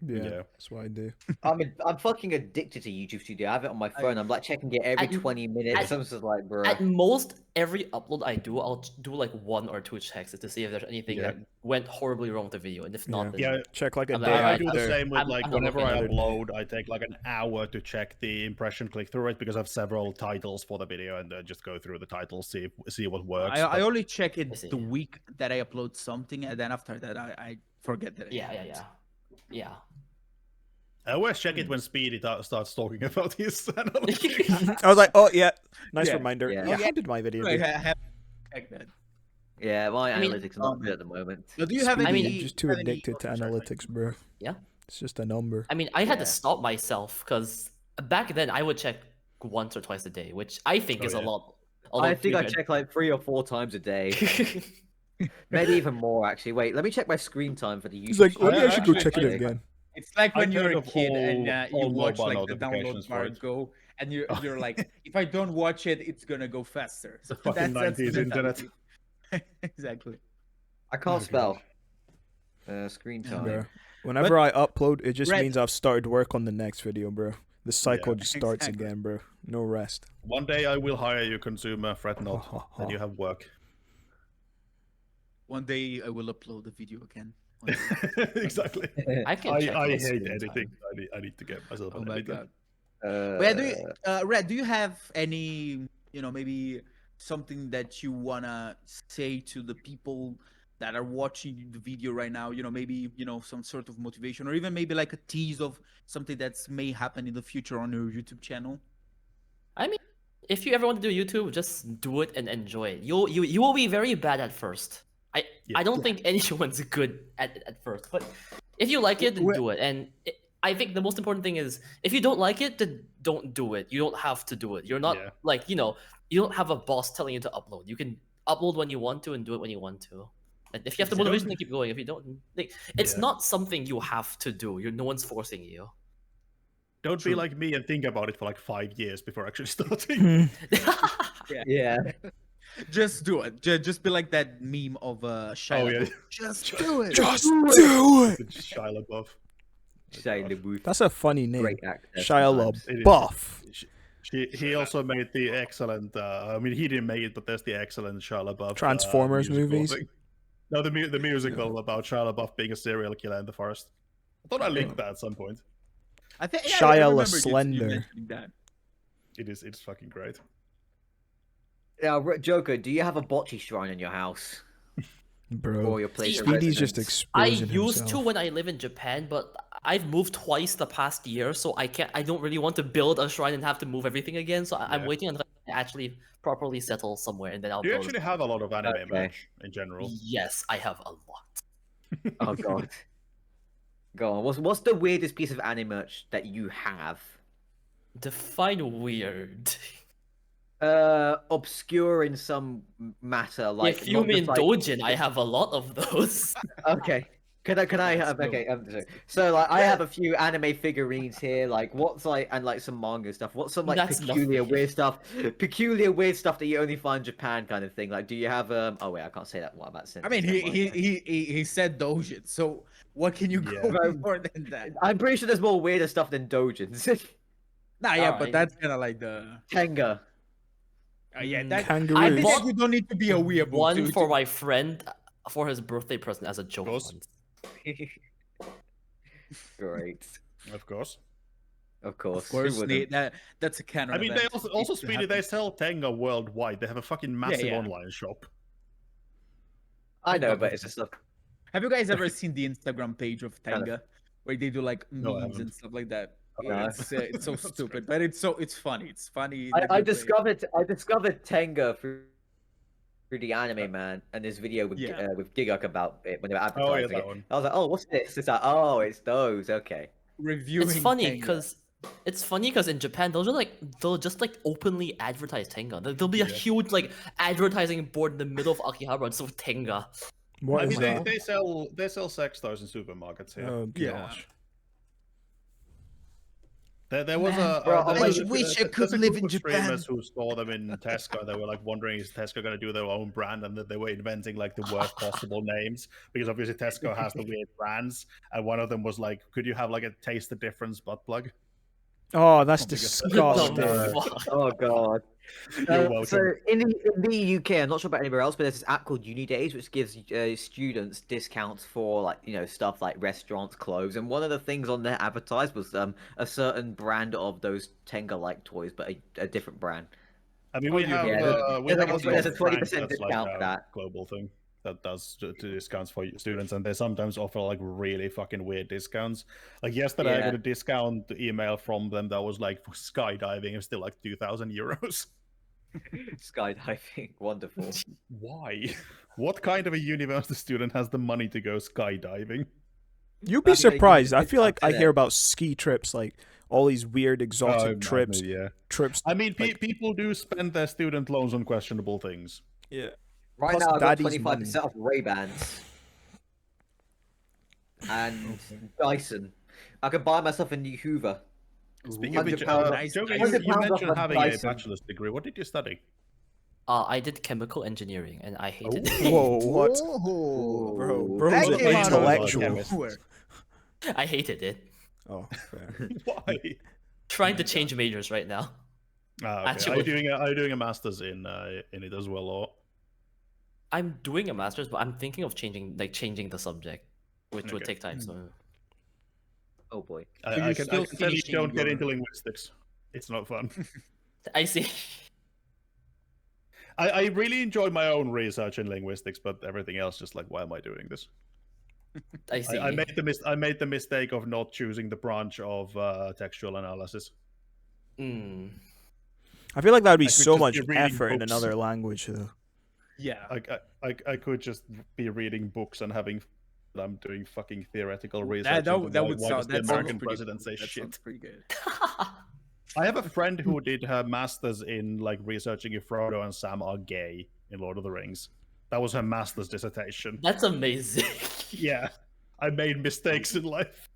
S4: Yeah, that's what I do.
S1: I'm fucking addicted to YouTube Studio. I have it on my phone. I'm like checking it every
S2: At-
S1: 20 minutes.
S2: at-
S1: I'm just like, bro.
S2: At most, every upload I do, I'll do like 1 or 2 checks to see if there's anything that went horribly wrong with the video, and if not, then
S5: Yeah,
S4: Check like a
S2: I'm
S4: day
S2: like,
S5: I
S2: alright,
S5: do the
S4: after.
S5: same with
S2: I'm
S5: like
S2: not
S5: whenever I
S2: looking
S4: at it.
S5: upload, I take like an hour to check the impression click through rate because I have several titles for the video and just go through the titles, see what works.
S3: I
S5: but-
S3: only check it
S2: see.
S3: the week that I upload something, and then after that I forget that.
S2: yeah.
S5: I always check it when Speedy starts talking about his analytics.
S4: I was like, oh yeah, nice
S3: Yeah.
S4: reminder.
S1: Yeah.
S4: Yeah, how did my video
S3: I
S4: do?
S3: have checked that.
S1: Yeah, my
S2: I mean,
S1: analytics are not good at the moment.
S3: So do you have
S2: I
S3: any?
S2: mean,
S4: I'm just too
S3: have any-
S4: addicted to
S3: oh, sorry.
S4: analytics, bro.
S2: Yeah.
S4: It's just a number.
S2: I mean, I had
S1: Yeah.
S2: to stop myself because back then I would check once or twice a day, which I think
S5: Oh,
S2: is a
S5: yeah.
S2: lot.
S1: I think I check like 3 or 4 times a day. Maybe even more, actually. Wait, let me check my screen time for the YouTube
S4: He's like,
S1: Studio.
S4: maybe I should go
S3: actually
S4: check it
S3: check-
S4: again.
S3: It's like when
S5: I
S3: you're a
S5: turned off
S3: kid and you
S5: all
S3: watch
S5: mobile
S3: like the
S5: notifications
S3: download
S5: for
S3: bar
S5: it.
S3: go, and you're like, if I don't watch it, it's gonna go faster. So
S5: Fucking
S3: that's
S5: 90s
S3: the
S5: internet.
S3: mentality. Exactly.
S1: I can't
S5: Oh,
S1: spell. Screen
S3: Yeah,
S1: time.
S4: Bro. Whenever I upload, it just
S3: Red-
S4: means I've started work on the next video, bro. The cycle just starts
S3: exactly.
S4: again, bro. No rest.
S5: One day I will hire you, consumer. Fret not. Then you have work.
S3: One day I will upload the video again.
S5: Exactly.
S2: I can check
S5: I
S2: my
S5: hate
S2: screen
S5: editing.
S2: time.
S5: I need to get myself
S3: Oh
S5: an
S3: my
S5: editor.
S3: god. Red, Red, do you have any, maybe something that you wanna say to the people that are watching the video right now? Maybe some sort of motivation, or even maybe like a tease of something that's may happen in the future on your YouTube channel.
S2: I mean, if you ever want to do YouTube, just do it and enjoy it. You will be very bad at first. I don't think anyone's good at first, but if you like it, then do it. And I think the most important thing is, if you don't like it, then don't do it. You don't have to do it. You're not you don't have a boss telling you to upload. You can upload when you want to and do it when you want to. And if you have the motivation to keep going, if you don't, like, it's not something you have to do. No one's forcing you.
S5: Don't be like me and think about it for like 5 years before actually starting.
S1: Yeah.
S3: Just do it. Just be like that meme of Shia
S5: Oh, yeah.
S3: LaBeouf. Just do it.
S4: Just do it.
S5: Shia LaBeouf.
S1: Shia LaBeouf.
S4: That's a funny name.
S1: Great actor.
S4: Shia
S1: sometimes.
S5: It is.
S4: LaBeouf.
S5: He also made the excellent. I mean, he didn't make it, but there's the excellent Shia LaBeouf
S4: Transformers
S5: musical
S4: movies.
S5: thing. No, the musical about Shia LaBeouf being a serial killer in the forest. I thought I linked that at some point.
S3: I think
S4: Shia
S3: I remember
S4: LaSlender.
S3: you mentioning that.
S5: It's fucking great.
S1: Yeah, Joker, do you have a bocce shrine in your house or
S4: Bro.
S1: your place of
S4: Speedy's just
S1: residence?
S2: I
S4: exposing
S2: used
S4: himself.
S2: to when I live in Japan, but I've moved twice the past year, so I don't really want to build a shrine and have to move everything again. So I'm
S5: Yeah.
S2: waiting until I actually properly settle somewhere, and then I'll
S5: Do you
S2: build.
S5: actually have a lot of anime
S1: Okay.
S5: merch in general?
S2: Yes, I have a lot.
S1: Oh god. Go on. What's the weirdest piece of anime merch that you have?
S2: Define weird.
S1: Obscure in some matter, like
S2: if you
S1: not just,
S2: mean
S1: like-
S2: Dojin, I have a lot of those.
S1: Okay. Can I have
S3: That's
S1: okay? So like I have a few anime figurines here. Like what's like and like some manga stuff. What's some like
S2: That's
S1: peculiar
S2: nothing.
S1: weird stuff? Peculiar weird stuff that you only find in Japan, kind of thing. Like, do you have Oh wait, I can't say that. What about
S3: I mean, he said Dojin, so what can you go
S5: Yeah.
S3: more than that?
S1: I'm pretty sure there's more weirder stuff than dojins.
S3: Nah, yeah, but
S2: Alright.
S3: that's kind of like the
S1: Tenga.
S3: yeah. That
S4: Kangaroo.
S3: I think
S2: bought
S3: that you don't need to be a weeaboo.
S2: One
S3: to-
S2: for my friend for his birthday present as a joke.
S5: course.
S2: Once.
S1: Great.
S5: Of course.
S1: Of course.
S3: Of course,
S1: Who wouldn't?
S3: that's a canon.
S5: I mean, they
S3: event.
S5: also
S3: Needs to
S5: Speedy. They
S3: happen.
S5: sell Tenga worldwide. They have a fucking massive
S3: yeah.
S5: online shop.
S1: I know, but it's just stuff.
S3: Have you guys ever seen the Instagram page of
S1: Kind of.
S3: Tenga, where they do like
S5: No, I
S3: memes
S5: haven't.
S3: and stuff like that?
S1: No.
S3: It's so stupid, but it's funny. It's funny.
S1: I
S3: that they play it.
S1: discovered Tenga through the Anime Man and this video with
S3: Yeah.
S1: with Giguk about it when they were
S5: Oh, yeah,
S1: advertising
S5: that
S1: it.
S5: one.
S1: I was like, oh, what's this? It's like, oh, it's those. Okay.
S3: reviewing.
S2: It's funny
S3: Tenga.
S2: because in Japan they'll just like openly advertise Tenga. There'll be a huge like advertising board in the middle of Akihabara and stuff Tenga.
S4: What
S5: I
S4: is
S5: mean,
S4: that?
S5: they sell sex toys in supermarkets here.
S4: Oh
S3: Yeah.
S4: gosh.
S5: There was a.
S1: Bro,
S5: there
S1: I
S5: was a-
S3: wish I
S5: there's
S3: could
S5: a
S3: live
S5: group
S3: in
S5: of
S3: Japan.
S5: streamers who saw them in Tesco. They were like wondering, is Tesco going to do their own brand? And that they were inventing like the worst possible names because obviously Tesco has the weird brands. And one of them was like, could you have like a taste the difference butt plug?
S4: Oh, that's
S5: Oh my God.
S4: disgusting.
S2: The fuck?
S1: Oh god.
S5: You're welcome.
S1: So in the UK, I'm not sure about anywhere else, but there's this app called Uni Days, which gives students discounts for like stuff like restaurants, clothes, and one of the things on there advertised was a certain brand of those Tenga like toys, but a different brand.
S5: I mean, we have
S1: yeah,
S5: we
S1: there's
S5: have
S1: like there's a
S5: global
S1: 20%
S5: brand that's
S1: discount
S5: like
S1: for
S5: a
S1: that.
S5: global thing that does to discounts for students, and they sometimes offer like really fucking weird discounts. Like yesterday, I
S1: Yeah.
S5: got a discount email from them that was like for skydiving, it's still like 2,000 euros.
S1: Skydiving, wonderful.
S5: Why? What kind of a university student has the money to go skydiving?
S4: You'd be
S1: That's what I
S4: surprised.
S1: do.
S4: I feel like I
S1: It's
S4: hear about ski trips, like all these weird exotic trips.
S5: Yeah.
S4: Trips.
S5: I mean,
S4: like-
S5: people do spend their student loans on questionable things.
S4: Yeah.
S1: Right
S4: Plus
S1: now, I got
S4: daddy's
S1: 25% off Ray-Bans and Dyson. I could buy myself a new Hoover.
S5: Speaking of which,
S1: £100
S3: nice.
S5: Joker,
S1: £100
S5: you
S1: off
S5: mentioned
S1: a
S5: having a
S1: Dyson.
S5: bachelor's degree. What did you study?
S2: I did chemical engineering and I hated it.
S4: Whoa, what?
S3: Whoa.
S4: Bro,
S3: That
S4: bro's
S3: came
S4: an
S3: out of
S4: intellectual.
S3: nowhere.
S2: I hated it.
S4: Oh, fair.
S5: Why?
S2: Trying to change majors right now.
S5: Ah, okay.
S2: Actually-
S5: are you doing a master's in it as well, or?
S2: I'm doing a master's, but I'm thinking of changing the subject, which would
S5: Okay.
S2: take time. So
S1: Oh boy.
S5: I
S3: you
S5: can
S3: still
S5: tell you
S3: finishing
S5: don't get
S3: your-
S5: into linguistics. It's not fun.
S2: I see.
S5: I really enjoy my own research in linguistics, but everything else just like, why am I doing this?
S2: I see.
S5: I made the mistake of not choosing the branch of textual analysis.
S2: Mm.
S4: I feel like that would be
S5: I could
S4: so
S5: just
S4: much
S5: be reading
S4: effort in
S5: books.
S4: another language, though.
S3: Yeah.
S5: I could just be reading books and having. I'm doing fucking theoretical research.
S3: That
S5: into
S3: would
S5: why
S3: sound.
S5: does the
S3: That sounds
S5: American
S3: pretty
S5: president
S3: good.
S5: say
S3: That
S5: shit.
S3: sounds pretty good.
S5: I have a friend who did her masters in like researching if Frodo and Sam are gay in Lord of the Rings. That was her master's dissertation.
S2: That's amazing.
S5: Yeah, I made mistakes in life.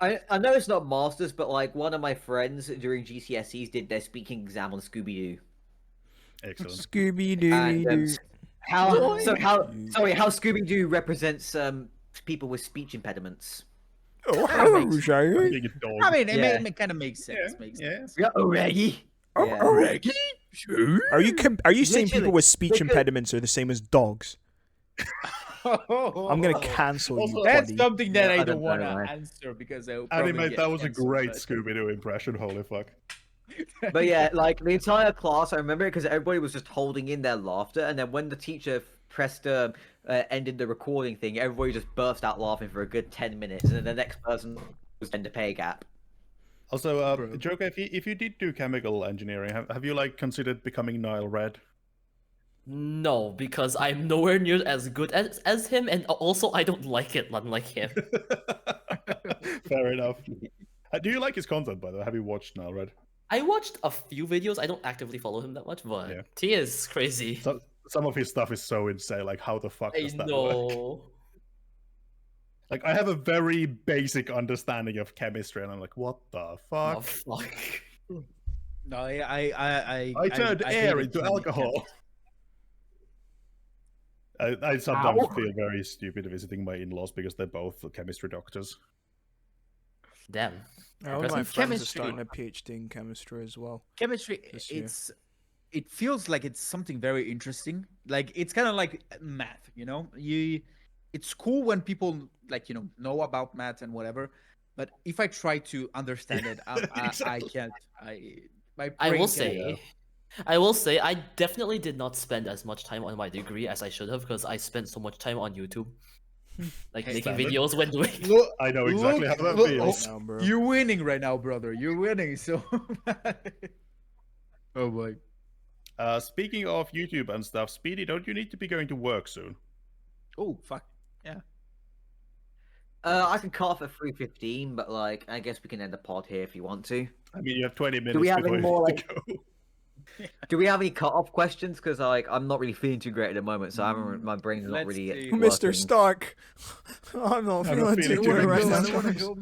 S1: I know it's not masters, but like one of my friends during GCSEs did their speaking exam on Scooby Doo.
S5: Excellent.
S4: Scooby
S1: And
S4: Doo.
S1: how Scooby Doo represents people with speech impediments.
S4: Oh, hello,
S5: Being
S4: Shaggy.
S5: a dog.
S3: I mean,
S1: Yeah.
S3: it kind of makes sense. Makes
S5: Yeah.
S3: sense.
S1: Yeah, Reggie.
S4: Oh,
S1: Yeah.
S4: oh, Reggie. Are you are you saying people
S1: Literally,
S4: with speech
S1: because-
S4: impediments are the same as dogs? I'm gonna cancel you,
S3: That's
S4: buddy.
S3: something that
S1: Yeah,
S3: I
S1: I
S3: don't
S1: don't
S3: want
S1: know,
S3: to
S1: man.
S3: answer because I will probably
S5: Anime,
S3: get
S5: that was a
S3: cancelled,
S5: great
S3: but-
S5: Scooby Doo impression. Holy fuck.
S1: But yeah, like the entire class, I remember it because everybody was just holding in their laughter, and then when the teacher pressed ended the recording thing, everybody just burst out laughing for a good 10 minutes, and then the next person was in the pay gap.
S5: Also,
S3: Bro.
S5: Joker, if you did do chemical engineering, have you like considered becoming Nile Red?
S2: No, because I'm nowhere near as good as him, and also I don't like it, unlike him.
S5: Fair enough. Do you like his content, by the way? Have you watched Nile Red?
S2: I watched a few videos. I don't actively follow him that much, but
S5: Yeah.
S2: he is crazy.
S5: Some of his stuff is so insane. Like, how the fuck
S2: I
S5: does that work?
S2: know.
S5: Like, I have a very basic understanding of chemistry, and I'm like, what the fuck?
S2: Oh, fuck.
S3: No, I
S5: turned
S3: I
S5: air
S3: hated
S5: into
S3: chemi-
S5: alcohol. I sometimes feel very stupid visiting my in-laws because they're both chemistry doctors.
S2: Damn.
S4: All my
S2: Impressive.
S4: friends are
S3: Chemistry.
S4: starting a PhD in chemistry as well.
S3: Chemistry,
S4: This year.
S3: it feels like it's something very interesting. Like it's kind of like math, you know. It's cool when people like know about math and whatever. But if I try to understand it, I
S5: Exactly.
S3: can't. My
S2: I
S3: brain
S2: will
S3: can't-
S2: say, I will say, I definitely did not spend as much time on my degree as I should have because I spent so much time on YouTube, like
S3: Hey,
S2: making
S5: standard.
S2: videos when doing.
S3: Look,
S5: I know exactly how that
S3: look,
S5: feels.
S4: Now, bro.
S3: You're winning right now, brother. You're winning. So. Oh boy.
S5: Speaking of YouTube and stuff, Speedy, don't you need to be going to work soon?
S3: Oh fuck. Yeah.
S1: I can cut off at 3:15, but like I guess we can end the pod here if you want to.
S5: I mean, you have 20 minutes
S1: we have
S5: before
S1: any
S5: you
S1: more,
S5: need to go.
S1: Do we have any cut-off questions? Because like I'm not really feeling too great at the moment, so I haven't, my brain's not
S3: Let's
S1: really.
S3: see.
S1: working.
S4: Mr. Stark. I'm not
S5: I'm
S4: feeling
S5: not
S4: too
S5: feeling
S4: good
S5: too
S4: right
S5: good.
S3: I
S4: now.
S3: don't wanna go,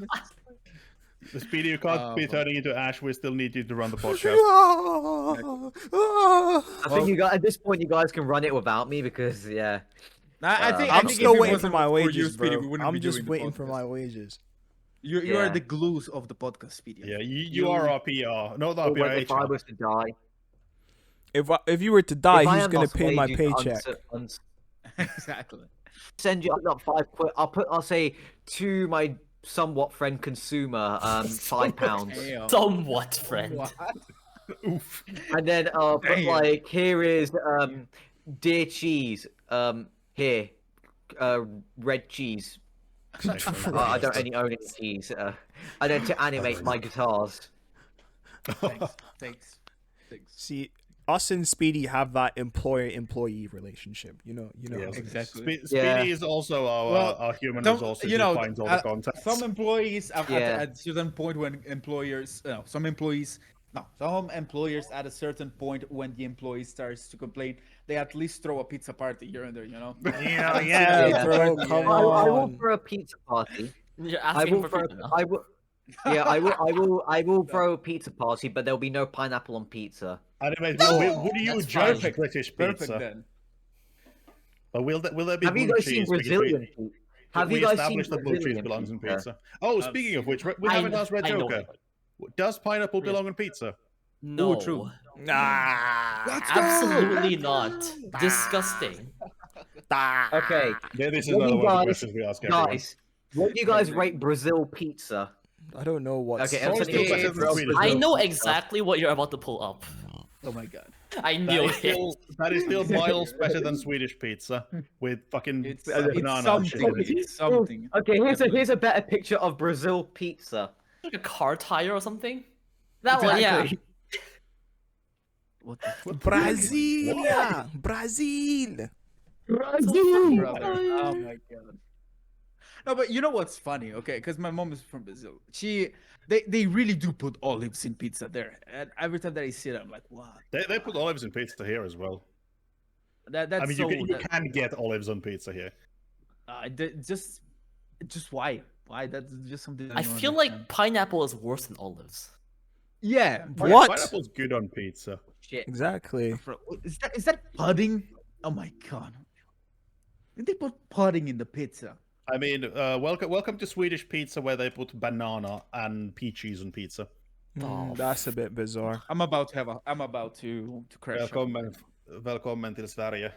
S3: Mr.
S5: Speedy, you can't
S3: Oh,
S5: be
S3: fuck.
S5: turning into Ash. We still need you to run the podcast.
S1: I think you guys at this point you guys can run it without me because yeah.
S3: I think
S4: I'm
S3: if
S4: still
S3: it
S4: waiting
S3: wasn't
S4: for my
S3: you,
S4: wages,
S3: Speedy,
S4: bro.
S3: we wouldn't be
S4: I'm just
S3: doing the
S4: waiting for
S3: podcast.
S4: my wages.
S3: You are
S1: Yeah.
S3: the glues of the podcast, Speedy.
S5: Yeah, you are our PR. No, the
S1: Or
S5: PR.
S1: if I was to die,
S4: If you were to die,
S1: if I
S4: who's
S1: am
S4: gonna
S1: lost
S4: pay my
S1: wages,
S4: paycheck?
S3: Exactly.
S1: Send you up £5. I'll say to my somewhat friend consumer, £5,
S3: Damn.
S2: Somewhat, friend.
S3: What?
S5: Oof.
S1: and then put
S3: Damn.
S1: like here is dear cheese, here, red cheese. I don't own any cheese. And then to animate my guitars.
S3: Thanks.
S4: See, us and Speedy have that employer-employee relationship. You know
S5: Yes.
S4: how it is.
S3: Exactly.
S1: Yeah.
S5: Speedy is also
S3: Well,
S5: our human
S3: Some-
S5: resources
S3: you know,
S5: who finds all the content.
S3: some employees
S1: Yeah.
S3: at a certain point when employers, some employees at a certain point when the employee starts to complain, they at least throw a pizza party here and there, you know.
S4: Yeah,
S1: Yeah.
S4: bro.
S3: Yeah.
S4: Come
S1: I will
S4: on.
S1: throw a pizza party.
S2: You're
S1: I
S2: asking
S1: will
S2: for
S1: throw.
S2: pizza now.
S1: I will. Yeah, I will throw a pizza party, but there'll be no pineapple on pizza.
S5: Anyway, would you
S2: That's
S5: judge
S2: fine.
S5: British
S3: Perfect
S5: pizza?
S3: then.
S5: But will there be
S1: Have you
S5: blue
S1: guys seen
S5: cheese? Because
S1: Brazilian pizza? Have
S5: we
S1: you guys seen
S5: established that blue cheese
S1: Brazilian
S5: belongs in
S1: pizza?
S5: pizza? Oh, speaking of which, we
S2: I
S5: haven't
S2: kn-
S5: asked Red
S2: I know
S5: Joker.
S2: it.
S5: Does pineapple belong in pizza?
S2: No,
S3: true.
S2: absolutely not. Disgusting.
S1: Okay,
S5: Yeah, this is
S1: What do
S5: another
S1: you
S5: one of the
S1: guys-
S5: questions we ask everyone.
S1: guys, what do you guys rate Brazil pizza?
S4: I don't know what's.
S1: Okay,
S5: It's always
S1: Anthony,
S5: still better
S1: it's
S5: than Swedish
S2: I
S5: Brazil.
S2: know exactly what you're about to pull up.
S3: Oh my god.
S2: I
S5: That
S2: knew
S5: is
S2: it.
S5: still, that is still miles better than Swedish pizza with fucking
S3: It's
S5: banana and shit in
S3: something.
S5: it.
S3: It's something.
S1: Okay,
S3: Definitely.
S1: here's a better picture of Brazil pizza.
S2: Like a car tire or something. That one, yeah.
S1: Exactly.
S3: What the fuck?
S4: Brasilia, Brazil.
S3: Brother. Oh my god. No, but you know what's funny, okay? Because my mom is from Brazil. They really do put olives in pizza there. And every time that I see it, I'm like, wow.
S5: They put olives in pizza here as well.
S3: That's
S5: I mean,
S3: so.
S5: you can get olives on pizza here.
S3: Just why? Why? That's just something
S2: I
S3: don't
S2: feel
S3: understand.
S2: like pineapple is worse than olives.
S3: Yeah.
S4: What?
S5: Pineapple's good on pizza.
S1: Shit.
S4: Exactly.
S3: Is that pudding? Oh my god! Did they put pudding in the pizza?
S5: I mean, welcome to Swedish pizza, where they put banana and peaches on pizza.
S4: That's a bit bizarre.
S3: I'm about to crash.
S5: Välkommen till Sverige.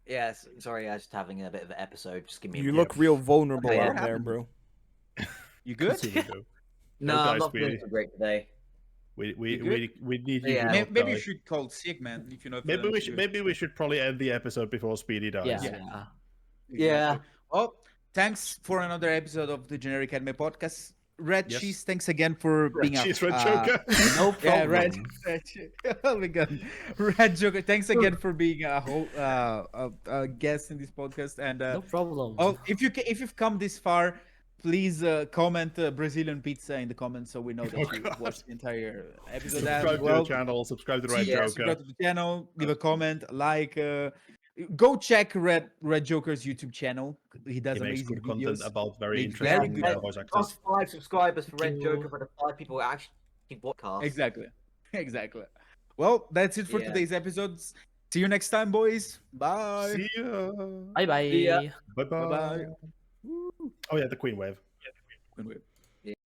S1: Yes, sorry, I was just having a bit of an episode. Just give me a
S4: You
S1: minute.
S4: look real vulnerable
S1: Okay,
S4: out
S1: what
S4: there,
S3: happened?
S4: bro.
S3: You good?
S1: No,
S5: guys,
S1: I'm not feeling
S5: we-
S1: so great today.
S5: We
S3: You good?
S5: need you
S1: Yeah.
S5: to not
S3: Maybe you
S5: die.
S3: should call sick, man. If you're not.
S5: Maybe
S3: feeling
S5: we
S3: too
S5: should
S3: good.
S5: probably end the episode before Speedy dies.
S2: Yeah.
S3: Yeah.
S1: Yeah.
S3: Exactly. Well, thanks for another episode of the Generic Anime Podcast. Red
S5: Yes.
S3: Cheese, thanks again for being
S5: She's Red Joker.
S2: No problem.
S3: Yeah, Red. Oh my god, Red Joker. Thanks again for being a guest in this podcast. And
S2: No problem.
S3: oh, if you've come this far, please comment Brazilian pizza in the comments so we know that you
S5: God.
S3: watched the entire episode.
S5: Subscribe to the channel. Subscribe to Red Joker.
S3: Subscribe to the channel. Leave a comment. Like. Go check Red Joker's YouTube channel. He does
S5: He makes
S3: amazing
S5: good content
S3: videos.
S5: about very
S3: Makes very
S5: interesting
S3: good-
S5: voice actors.
S1: Plus 5 subscribers for Red
S2: Thank
S1: Joker
S2: you.
S1: for the 5 people who actually podcast.
S3: Exactly. Exactly. Well, that's it for
S1: Yeah.
S3: today's episodes. See you next time, boys. Bye.
S5: See ya.
S2: Bye bye.
S1: See ya.
S5: Bye bye.
S3: Bye-bye.
S5: Oh yeah, the Queen Wave.
S3: Win-win.